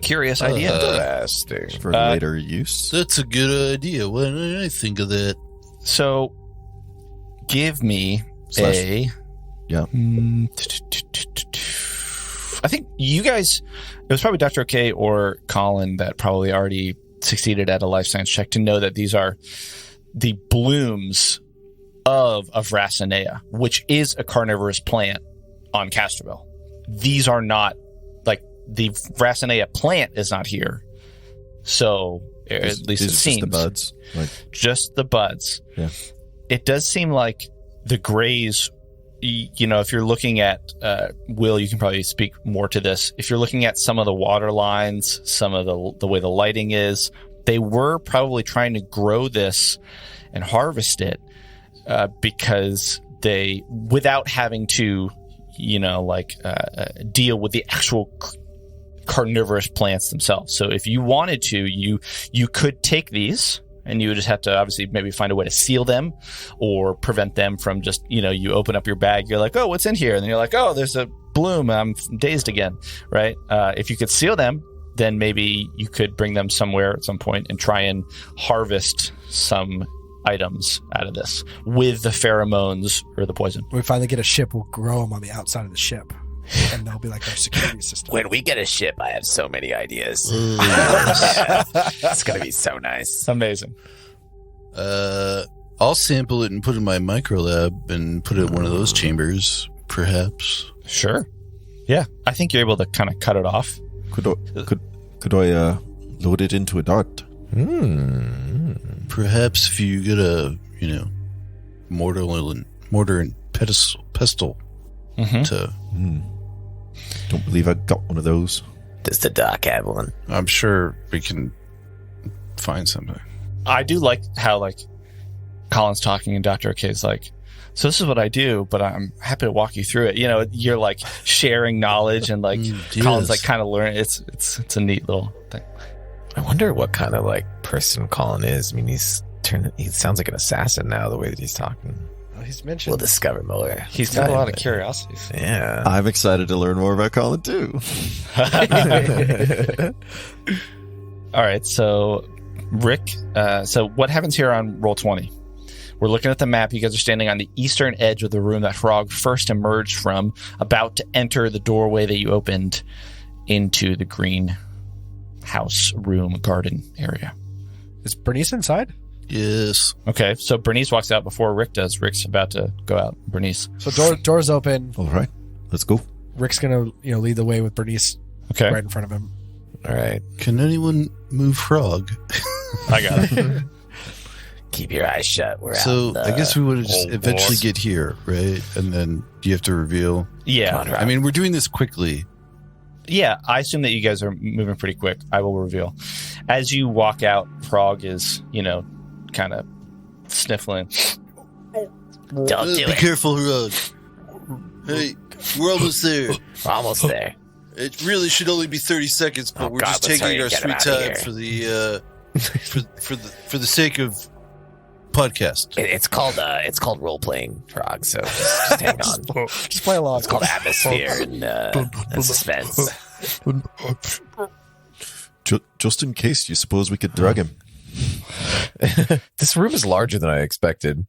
Curious idea. Interesting. for later use? That's a good idea. Why didn't I think of that? So, give me Slash- a. Yeah. I think you guys. It was probably Dr. K or Colin that probably already succeeded at a life science check to know that these are the blooms of Racinea, which is a carnivorous plant on Castroville. These are not like the Racinea plant is not here. So at least it Is seems just the buds. Like, just the buds. Yeah. It does seem like the grays, if you're looking at, Will, you can probably speak more to this. If you're looking at some of the water lines, some of the way the lighting is, they were probably trying to grow this and harvest it because they, without having to, deal with the actual carnivorous plants themselves. So if you wanted to, you could take these and you would just have to obviously maybe find a way to seal them or prevent them from just, you open up your bag, you're like, oh, what's in here? And then you're like, oh, there's a bloom. I'm dazed again, right? If you could seal them, then maybe you could bring them somewhere at some point and try and harvest some items out of this with the pheromones or the poison. When we finally get a ship, we'll grow them on the outside of the ship, and they'll be like our security system. When we get a ship, I have so many ideas. It's gonna be so nice. Amazing. I'll sample it and put it in my micro lab and put it in one of those chambers, perhaps. Sure. Yeah, I think you're able to kind of cut it off. Could I load it into a dart? Perhaps if you get a, mortar and pestle to... Don't believe I got one of those. Does the doc have one? I'm sure we can find something. I do like how, like, Colin's talking and Dr. Ok's like, so this is what I do, but I'm happy to walk you through it. You're like sharing knowledge and like Colin's like kind of learning. It's a neat little thing. I wonder what kind of like person Colin is. I mean, he sounds like an assassin now, the way that he's talking. He's mentioned. We'll discover more. He's got a lot of curiosities. Yeah. I'm excited to learn more about Colin too. All right, so Rick, so what happens here on Roll20? We're looking at the map. You guys are standing on the eastern edge of the room that Frog first emerged from, about to enter the doorway that you opened into the greenhouse room garden area. Is Bernice inside? Yes. Okay, so Bernice walks out before Rick does. Rick's about to go out. Bernice. So door's open. All right, let's go. Rick's gonna lead the way with Bernice Okay. right in front of him. All right. Can anyone move Frog? I got it. Keep your eyes shut. We're So out. I guess we would just old eventually boss. get here, right? And then you have to reveal. Yeah. I mean, we're doing this quickly. Yeah, I assume that you guys are moving pretty quick. I will reveal. As you walk out, Frog is, kind of sniffling. Don't do Be it. careful, Frog. Hey, we're almost there. We're almost there. It really should only be 30 seconds, but Oh, we're God, just let's taking hurry our and get him sweet out of time here. for the for the sake of podcast. It's called role playing, Frog. So just hang on. Just play along. It's called atmosphere and suspense. Just in case, do you suppose we could drug him? This room is larger than I expected.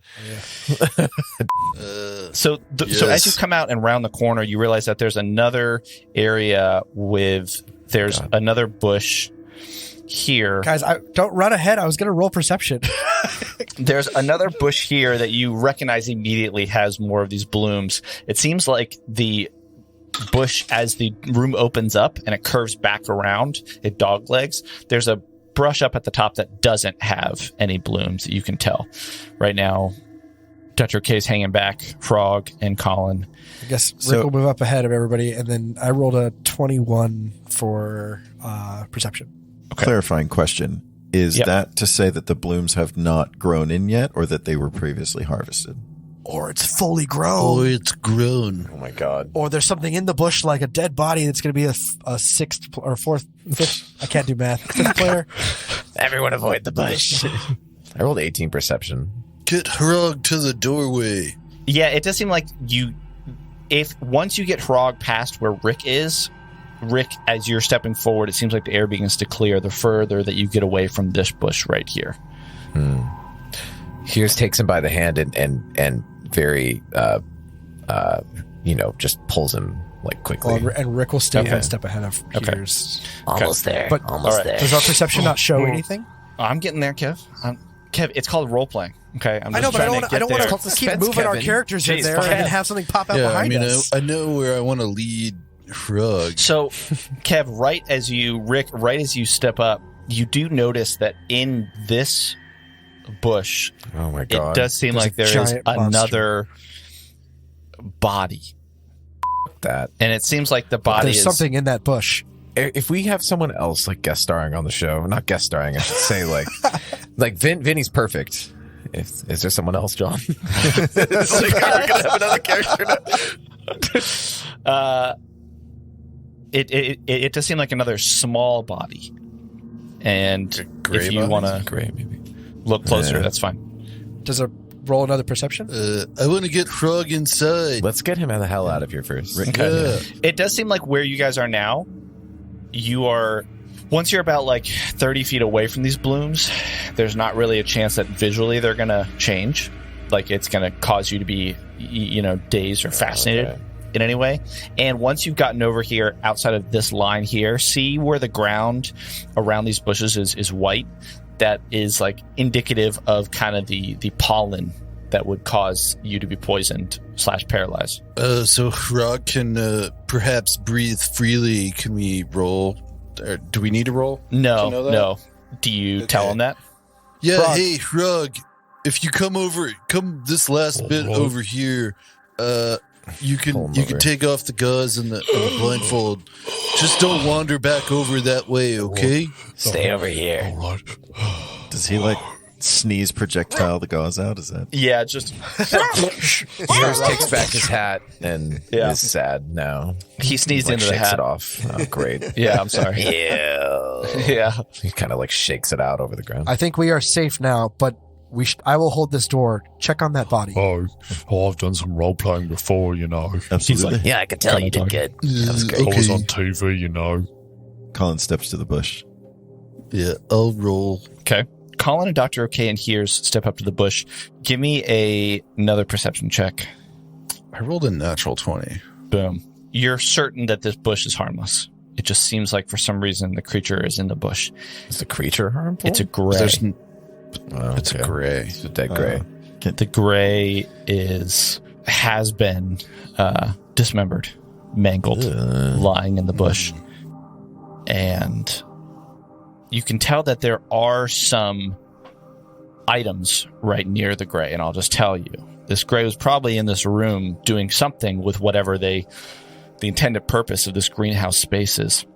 So as you come out and round the corner, you realize that there's another area there's another bush here. Guys, don't run ahead. I was gonna roll perception. There's another bush here that you recognize immediately has more of these blooms. It seems like the bush, as the room opens up and it curves back around, it doglegs. There's a brush up at the top that doesn't have any blooms that you can tell. Right now, Dr. K's hanging back, Frog and Colin. I guess Rick will move up ahead of everybody, and then I rolled a 21 for perception. Okay. Clarifying question. Is Yep. that to say that the blooms have not grown in yet, or that they were previously harvested? Or it's fully grown. it's grown. Oh my God. Or there's something in the bush like a dead body that's going to be a sixth or fifth. I can't do math. Fifth player. Everyone avoid the bush. I rolled 18 perception. Get Frog to the doorway. Yeah, it does seem like once you get Frog past where Rick is, Rick, as you're stepping forward, it seems like the air begins to clear the further that you get away from this bush right here. Heerz takes him by the hand and very, just pulls him like quickly. Well, and Rick will stay Okay. one step ahead of Okay. Heerz. Almost there. But- Almost all right. there. Does our perception not show anything? I'm getting there, Kev. Kev, it's called role playing. Okay, I'm I know, just but I trying don't to get want there. to keep moving our characters in Jeez, there fine. and have something pop out Yeah, behind I mean, us. I know where I want to lead Frog. So, Kev, right as you step up, you do notice that in this bush, Oh my it God. does seem There's like a there is giant monster. another body, that. and it seems like the body There's is something in that bush. If we have someone else like guest starring on the show, not guest starring, I should say like Vinny's perfect. Is there someone else, John? We're gonna have another character now. It does seem like another small body, and Gray if you body? want to Great, maybe. look closer, Yeah. that's fine. Does it roll another perception? I want to get Frog inside. Let's get him the hell out of here first. Yeah. It does seem like where you guys are now, once you're about like 30 feet away from these blooms, there's not really a chance that visually they're going to change. Like it's going to cause you to be, dazed or fascinated Okay. in any way. And once you've gotten over here outside of this line here, see where the ground around these bushes is white. that is like indicative of kind of the pollen that would cause you to be poisoned / paralyzed. So Rog can perhaps breathe freely. Can we roll? Or do we need to roll? to know that? No. Do you tell him that? Yeah, Rog. hey, Rug, if you come this last bit over here, you can take off the gauze and the blindfold. Just don't wander back over that way, okay? Stay over here. All right. Does he like sneeze projectile the gauze out? Is that? Yeah, just Heerz takes back his hat and Yeah. is sad now. he sneezed Like, into the shakes hat. it off. Oh, great. Yeah, I'm sorry. Yeah. He kind of like shakes it out over the ground. I think we are safe now, but I will hold this door. Check on that body. Oh, I've done some role playing before, you know. Absolutely. Yeah, I could tell you did good. That was great. I was on TV, you know. Colin steps to the bush. Yeah, I'll roll. Okay. Colin and Dr. OK and Heerz step up to the bush. Give me another perception check. I rolled a natural 20. Boom. You're certain that this bush is harmless. It just seems like for some reason the creature is in the bush. Is the creature harmful? It's a gray. It's a gray. It's a dead gray. The gray has been dismembered, mangled, lying in the bush. And you can tell that there are some items right near the gray, and I'll just tell you. This gray was probably in this room doing something with whatever the intended purpose of this greenhouse space is.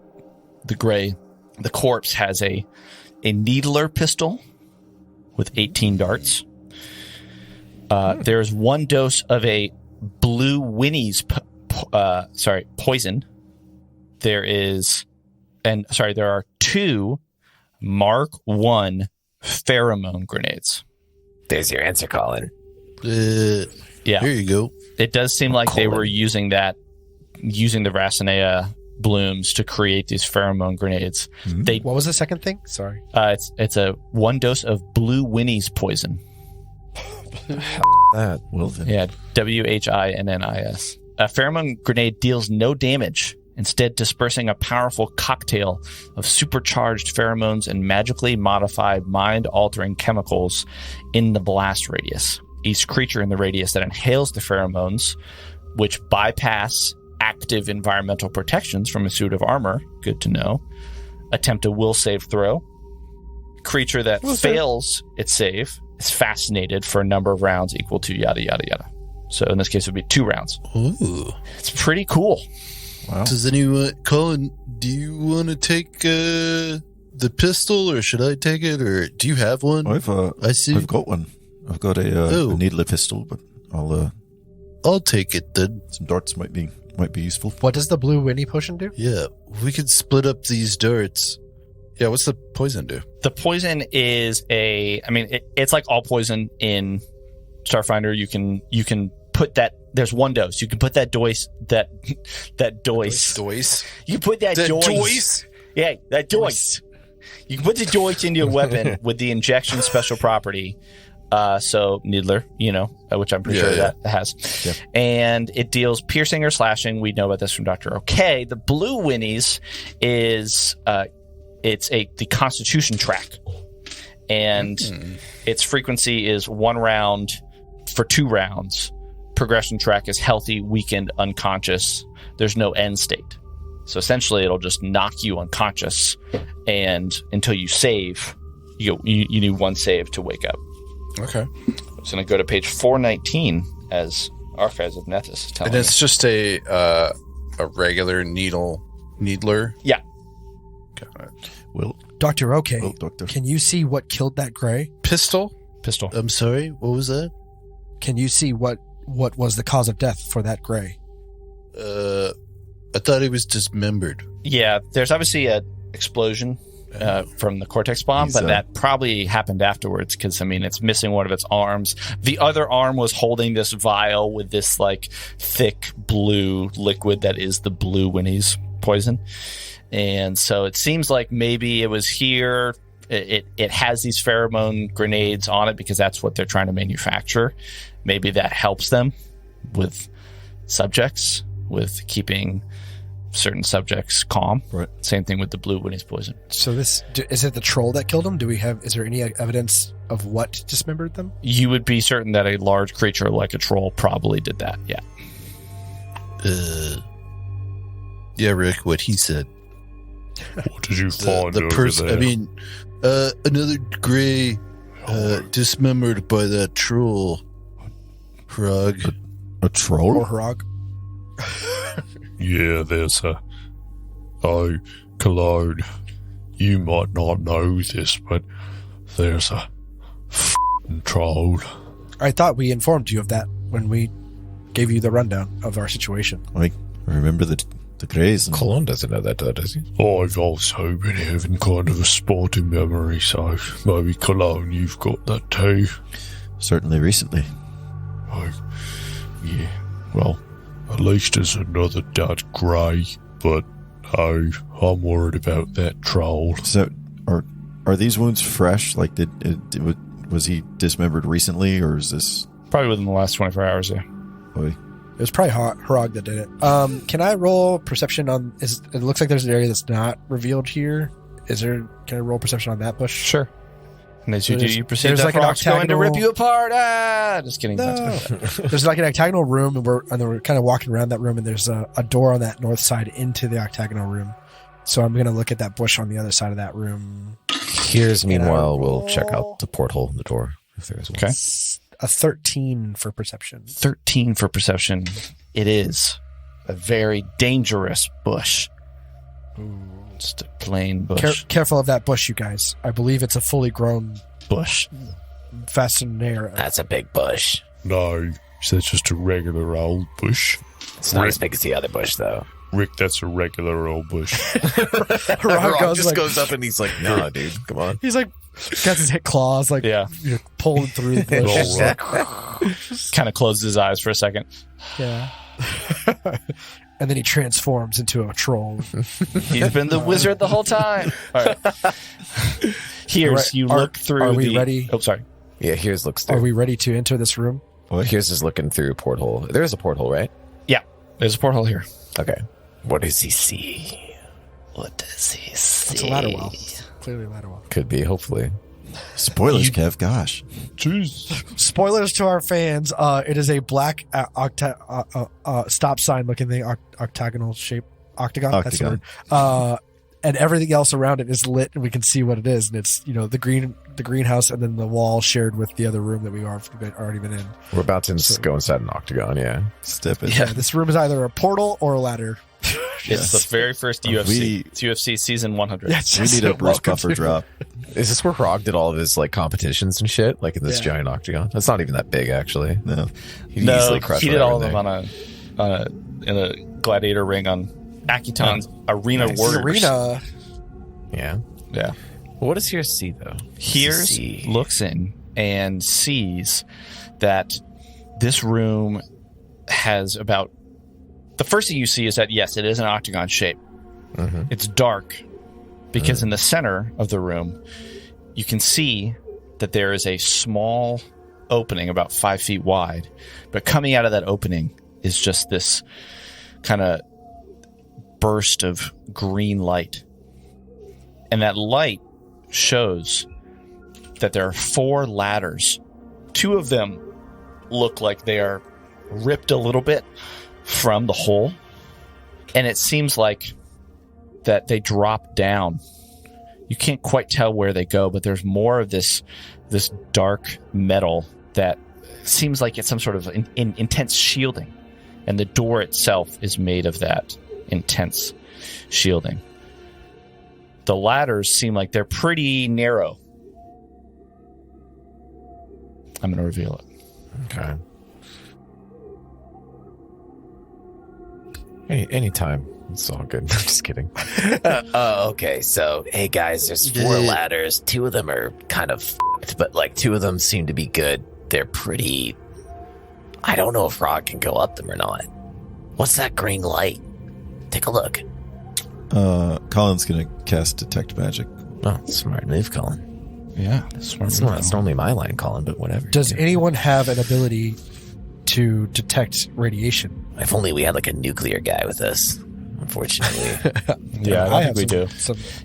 The corpse has a needler pistol with 18 darts. There's one dose of a blue Winnie's poison. There are 2 Mark 1 pheromone grenades. There's your answer, Colin. Yeah. Here you go. It does seem like they were using the Racinea blooms to create these pheromone grenades. What was the second thing? Sorry. It's a 1 dose of blue Winnie's poison. That Well then. Yeah, WHINNIS. A pheromone grenade deals no damage, instead dispersing a powerful cocktail of supercharged pheromones and magically modified mind-altering chemicals in the blast radius. Each creature in the radius that inhales the pheromones, which bypass active environmental protections from a suit of armor, good to know, attempt a will save throw. Creature that fails its save is fascinated for a number of rounds equal to yada yada yada. So in this case, it would be 2 rounds. Ooh. It's pretty cool. Wow. Does anyone, Colin, do you want to take the pistol, or should I take it, or do you have one? I've got one. I've got a needler pistol, but I'll take it then. some darts might be useful. What does the blue Winnie potion do? Yeah, we could split up these darts. Yeah, what's the poison do? The poison is it's like all poison in Starfinder. You can put that. There's 1 dose. You can put that dose. That dose. Doise? You put that dose. Doise? Yeah, that dose. You can put the dose into your weapon with the injection special property. So Needler, which I'm pretty sure that has. Yeah. And it deals piercing or slashing. We know about this from Dr. OK. The blue Winnie's is the Constitution track. And its frequency is 1 round for 2 rounds. Progression track is healthy, weakened, unconscious. There's no end state. So essentially it'll just knock you unconscious, and until you save, you need 1 save to wake up. Okay. I'm just going to go to page 419 as Archives of Nethys is telling And it's just a regular needler? Yeah. Got it. Well, Dr. OK, well, Doctor. can you see what killed that gray? Pistol? Pistol. I'm sorry, what was that? Can you see what was the cause of death for that gray? I thought he was dismembered. Yeah, there's obviously a explosion from the Cortex bomb, but that probably happened afterwards because, it's missing one of its arms. The other arm was holding this vial with this, thick blue liquid that is the blue Winnie's poison. And so it seems like maybe it was here. It has these pheromone grenades on it because that's what they're trying to manufacture. Maybe that helps them with subjects, with keeping certain subjects calm. Right. Same thing with the blue when he's poisoned. So is it the troll that killed him? Is there any evidence of what dismembered them? You would be certain that a large creature like a troll probably did that. Yeah. Yeah, Rick, what he said. What did you find over person. there? I mean, another gray dismembered by that troll. Frog. A troll? Or Hrog? Yeah, there's a... Oh, Colin, you might not know this, but there's a f***ing troll. I thought we informed you of that when we gave you the rundown of our situation. Like, remember the Greys? And Colin doesn't know that, though, does he? I've also been having kind of a spotty memory, so maybe Colin, you've got that too. certainly recently. Oh, yeah. Well, at least there's another dead grey, but oh, I'm worried about that troll. So, are these wounds fresh? Like, was he dismembered recently, or is this Probably within the last 24 hours, yeah. boy? It was probably Hrog that did it. Can I roll perception on? It looks like there's an area that's not revealed here. Can I roll perception on that bush? Sure. And as you do, you proceed there's that like an frog's going to octagonal- rip you apart. Just kidding. No. That's not bad. There's like an octagonal room, and we're kind of walking around that room, and there's a door on that north side into the octagonal room. So I'm going to look at that bush on the other side of that room. Heerz, meanwhile, we'll check out the porthole in the door if there is one. Okay. A 13 for perception. 13 for perception. It is a very dangerous bush. Just a plain bush. Careful of that bush, you guys. I believe it's a fully grown Bush. fascinera. That's a big bush. No, that's just a regular old bush. It's not as big as the other bush, though. Rick, that's a regular old bush. Hrog goes up and he's like, "No, dude, come on." He's like, got his claws, like, Yeah. pulling through the bush. All right. Kind of closes his eyes for a second. Yeah. And then he transforms into a troll. He's been the wizard the whole time. All right. Here's you look through. Are we ready? Oh, sorry. Yeah, Heerz looks Are through. we ready to enter this room? Heerz is looking through a porthole. There is a porthole, right? Yeah, there's a porthole here. Okay. What does he see? What does he see? It's a ladder well. Clearly a ladder well. Could be, hopefully. Spoilers, Kev. Gosh, Jeez. Spoilers to our fans. It is a black stop sign looking thing, octagonal shape. Octagon. That's the word. And everything else around it is lit, and we can see what it is. And it's the greenhouse, and then the wall shared with the other room that we've already been in. We're about to go inside an octagon, yeah. step it. Yeah, this room is either a portal or a ladder. It's the very first UFC. It's UFC season 100. Yeah, We need a Bruce welcome Buffer to- drop. Is this where Hrog did all of his competitions and shit? Like in this giant octagon? That's not even that big, actually. No, He'd No, easily crush he did all of whatever them in a gladiator ring on Akiton's Arena This Warriors. arena. Yeah. Yeah. Well, what does Heerz see, though? Heerz looks in and sees that this room has about... The first thing you see is that, yes, it is an octagon shape. Mm-hmm. It's dark because in the center of the room, you can see that there is a small opening about 5 feet wide. But coming out of that opening is just this kind of burst of green light. And that light shows that there are 4 ladders. 2 of them look like they are ripped a little bit from the hole. And it seems like that they drop down. You can't quite tell where they go, but there's more of this dark metal that seems like it's some sort of intense shielding. And the door itself is made of that intense shielding. The ladders seem like they're pretty narrow. I'm going to reveal it. Okay. Anytime. It's all good. I'm just kidding. Okay. So, hey guys, there's 4 ladders. 2 of them are kind of f***ed, but 2 of them seem to be good. They're pretty... I don't know if Hrog can go up them or not. What's that green light? Take a look. Colin's gonna cast detect magic. Oh, smart move, Colin. Yeah. It's normally my line, Colin, but whatever. Does anyone have an ability to detect radiation? If only we had a nuclear guy with us. unfortunately. Yeah, I think we do.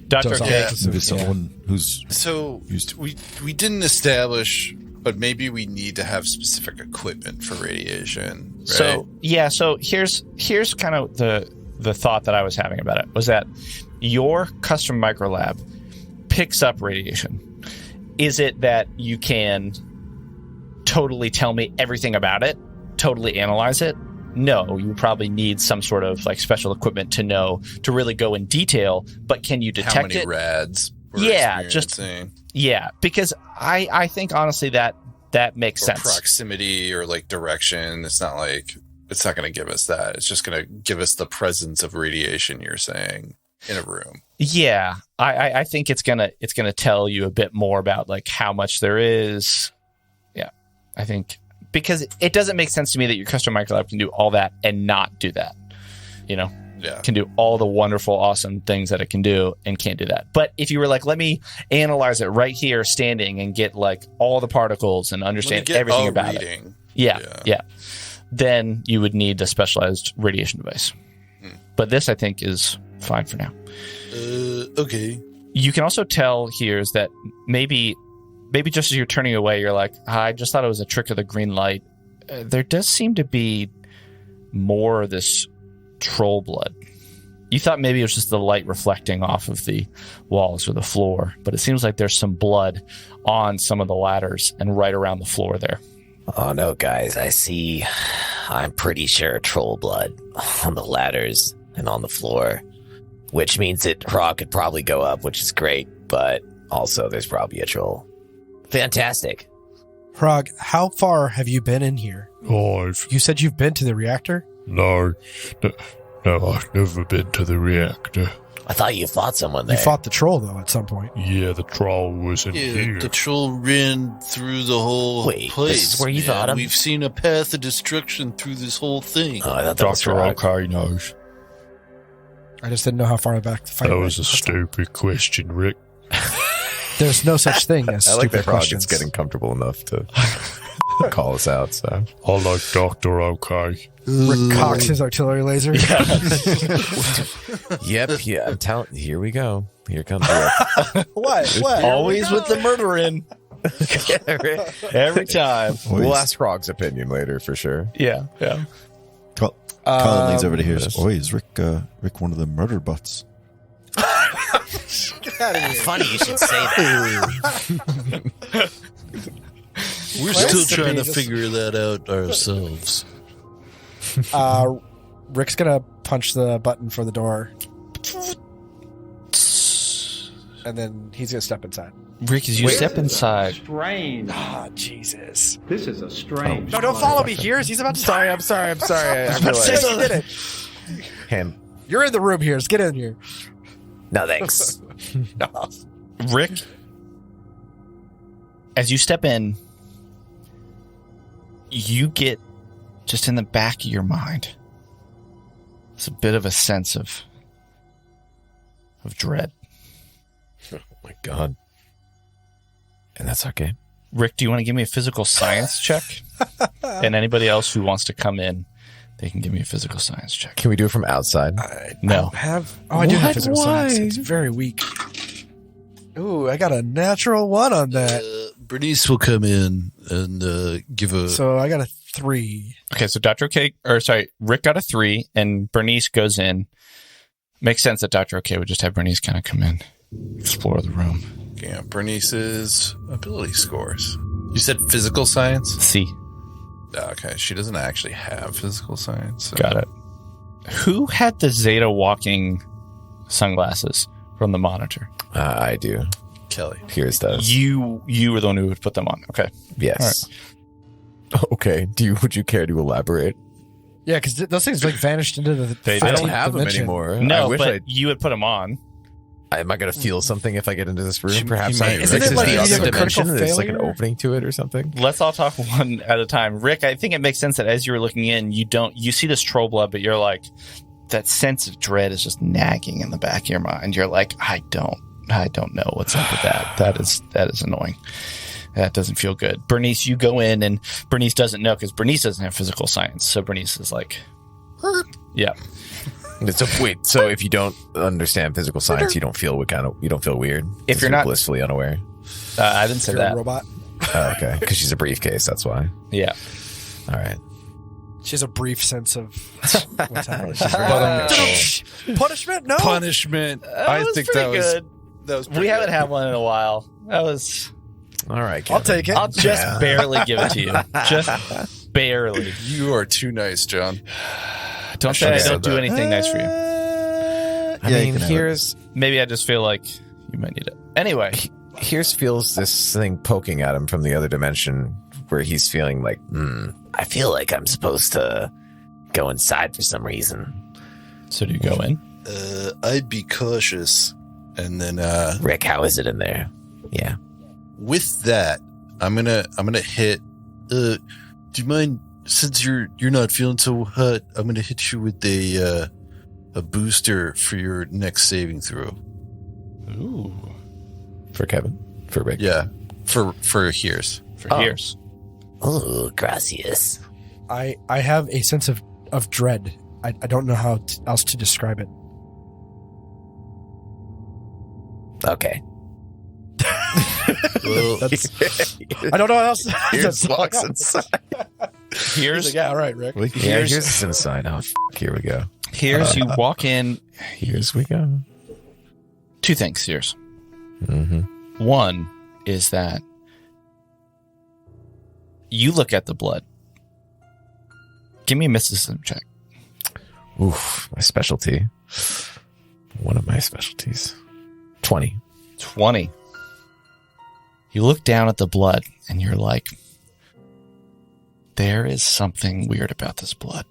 Dr. K. Maybe someone who's So used to. we didn't establish, but maybe we need to have specific equipment for radiation. Right? So here's kind of the thought that I was having about it was that your custom microlab picks up radiation. Is it that you can totally tell me everything about it, totally analyze it? No, you would probably need some sort of like special equipment to really go in detail, but can you detect how many it? rads? Because I think honestly that makes sense. Proximity or like direction. It's not going to give us that. It's just going to give us the presence of radiation, you're saying, in a room. Yeah, I think it's gonna tell you a bit more about like how much there is. Yeah, I think because it doesn't make sense to me that your custom microlab can do all that and not do that. Yeah, can do all the wonderful, awesome things that it can do and can't do that. But if you were like, let me analyze it right here, standing, and get like all the particles and understand everything about it. Yeah. Then you would need a specialized radiation device. But this, I think, is fine for now. Okay. You can also tell Heerz that maybe just as you're turning away, you're like, I just thought it was a trick of the green light. There does seem to be more of this troll blood. You thought maybe it was just the light reflecting off of the walls or the floor, but it seems like there's some blood on some of the ladders and right around the floor there. Oh no, guys, I'm pretty sure troll blood on the ladders and on the floor, which means that Rock could probably go up, which is great, but also there's probably a troll. Fantastic. Frog, how far have you been in here? Oh, You said you've been to the reactor? no, I've never been to the reactor. I thought you fought someone there. You fought the troll, though, at some point. Yeah, the troll was in here. The troll ran through the whole Wait, place. this is where you thought him? We've seen a path of destruction through this whole thing. Oh, I thought that was Dr. Rock. OK knows. I just didn't know how far back the fight That went. was a stupid question, Rick. There's no such thing as I like stupid that Frog questions. is getting comfortable enough to call us out. So I like Dr. OK. Rick cocks his artillery laser. yep, yeah. I'm telling. Here we go. Here comes Rick. What? Always with the murder in. Every time. We'll ask Frog's opinion later for sure. Yeah. Colin leans over to here. Oh, is Rick one of the murder bots? Funny you should say that. We're still trying to figure that out ourselves. Rick's gonna punch the button for the door, and then he's gonna step inside. Rick, as you step inside. Strange. Ah, Jesus! This is a strange. No, don't follow me, Heerz. He's about to. Sorry, I'm sorry. I realized. You did it. Him. You're in the room, Heerz. Get in here. No, thanks. Rick, as you step in, you get just in the back of your mind, it's a bit of a sense of dread. Oh my God. And that's okay. Rick, do you want to give me a physical science check? And anybody else who wants to come in, they can give me a physical science check. Can we do it from outside? No. I do have physical science. It's very weak. Ooh, I got a natural 1 on that. Bernice will come in and give a... So I got a 3. Okay, so Rick got a 3, and Bernice goes in. Makes sense that Dr. OK would just have Bernice kind of come in, explore the room. Yeah, Bernice's ability scores. You said physical science? C. Okay, she doesn't actually have physical science. So. Got it. Who had the Zeta walking sunglasses from the monitor? I do. Kelly. Heerz does. You were the one who would put them on. Okay. Yes. Okay. Would you care to elaborate? Yeah, because those things like vanished into the. I don't have them anymore. No, I wish but you would put them on. Am I going to feel something if I get into this room? Perhaps Isn't it is like the you have other a critical dimension. There's like an failure? opening to it or something. Let's all talk one at a time. Rick, I think it makes sense that as you're looking in, you see this troll blood, but you're like, that sense of dread is just nagging in the back of your mind. You're like, I don't know what's up with that. That is annoying. That doesn't feel good. Bernice, you go in, and Bernice doesn't know because Bernice doesn't have physical science. So Bernice is like, yeah. So if you don't understand physical science, you don't feel weird. If you're not blissfully unaware. I didn't say You're a that. robot. Oh, okay, because she's a briefcase. That's why. Yeah. All right. She has a brief sense of what's happening. Punishment? No. Punishment. I was think pretty good. that was. We haven't had one in a while. That was. All right. I'll take it. I'll just barely give it to you. Just barely. You are too nice, John. Don't say I don't do anything nice for you. I mean, here's Maybe I just feel like you might need it. Anyway, Heerz feels this thing poking at him from the other dimension, where he's feeling like, I feel like I'm supposed to go inside for some reason. so do you go in? I'd be cautious. And then Rick, how is it in there? Yeah. with that, I'm gonna hit. Do you mind, since you're not feeling so hot, I'm gonna hit you with a booster for your next saving throw. Ooh. for Kevin, for Rick. Yeah, for Heerz. For Heerz. Oh, gracias. I have a sense of dread. I don't know how else to describe it. Okay. Well, I don't know how else. Heerz walks inside. Here's Yeah, all right, Rick. Yeah, here's this inside. Oh, here we go. you walk in. Here's we go. Two things. Here's Mm-hmm. one is that you look at the blood. Give me a mysticism check. Oof, my specialty. One of my specialties. 20. 20. You look down at the blood and you're like, there is something weird about this blood.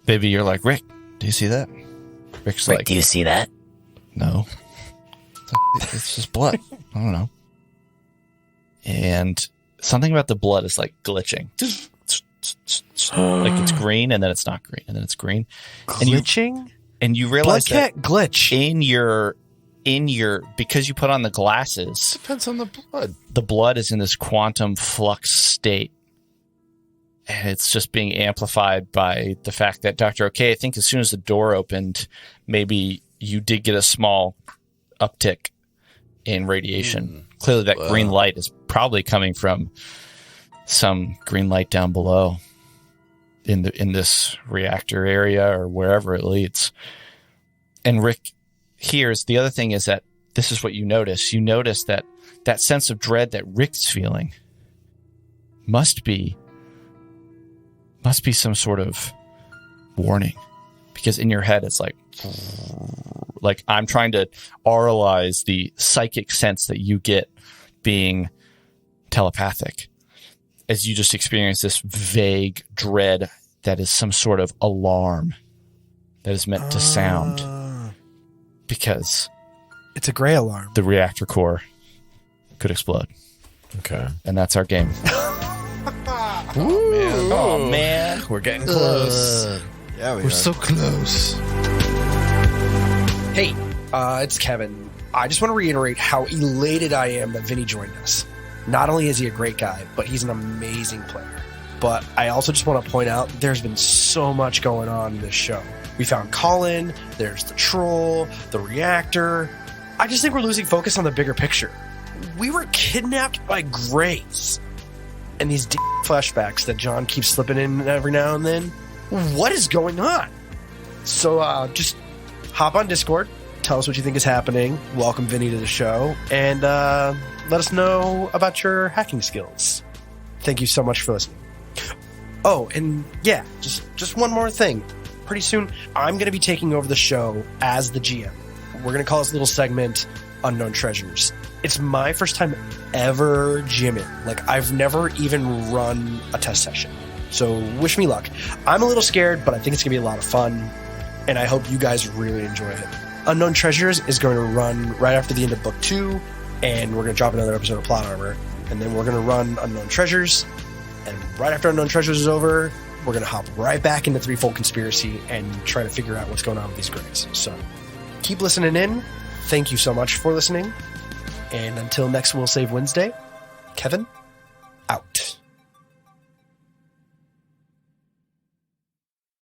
Maybe you're like, Rick, do you see that? Rick's Rick, like, do you see that? no. It's just blood. I don't know. And something about the blood is like glitching. Like it's green and then it's not green and then it's green. Glitching? And you Blood realize that can't glitch. in your because you put on the glasses, depends on the blood. the blood is in this quantum flux state. And it's just being amplified by the fact that Dr. OK, I think as soon as the door opened, maybe you did get a small uptick in radiation. Clearly that green light is probably coming from some green light down below in this reactor area or wherever it leads. And Rick, here's the other thing is that this is what you notice. You notice that that sense of dread that Rick's feeling must be some sort of warning, because in your head it's like I'm trying to oralize the psychic sense that you get being telepathic as you just experience this vague dread that is some sort of alarm that is meant to sound, because It's a gray alarm. the reactor core could explode. Okay. And that's our game. Oh man. We're getting close. Yeah, We're so close. Hey, it's Kevin. I just want to reiterate how elated I am that Vinnie joined us. Not only is he a great guy, but he's an amazing player. But I also just want to point out there's been so much going on in this show. We found Colin, there's the troll, the reactor. I just think we're losing focus on the bigger picture. We were kidnapped by Grays. And these flashbacks that John keeps slipping in every now and then. What is going on? So just hop on Discord, tell us what you think is happening, welcome Vinnie to the show, and let us know about your hacking skills. Thank you so much for listening. Oh, and yeah, just one more thing. Pretty soon, I'm going to be taking over the show as the GM. We're going to call this little segment Unknown Treasures. It's my first time ever GMing. Like, I've never even run a test session. So wish me luck. I'm a little scared, but I think it's going to be a lot of fun, and I hope you guys really enjoy it. Unknown Treasures is going to run right after the end of Book 2, and we're going to drop another episode of Plot Armor, and then we're going to run Unknown Treasures, and right after Unknown Treasures is over, we're going to hop right back into Threefold Conspiracy and try to figure out what's going on with these Greys. So keep listening in. Thank you so much for listening. And until next We'll Save Wednesday, Kevin?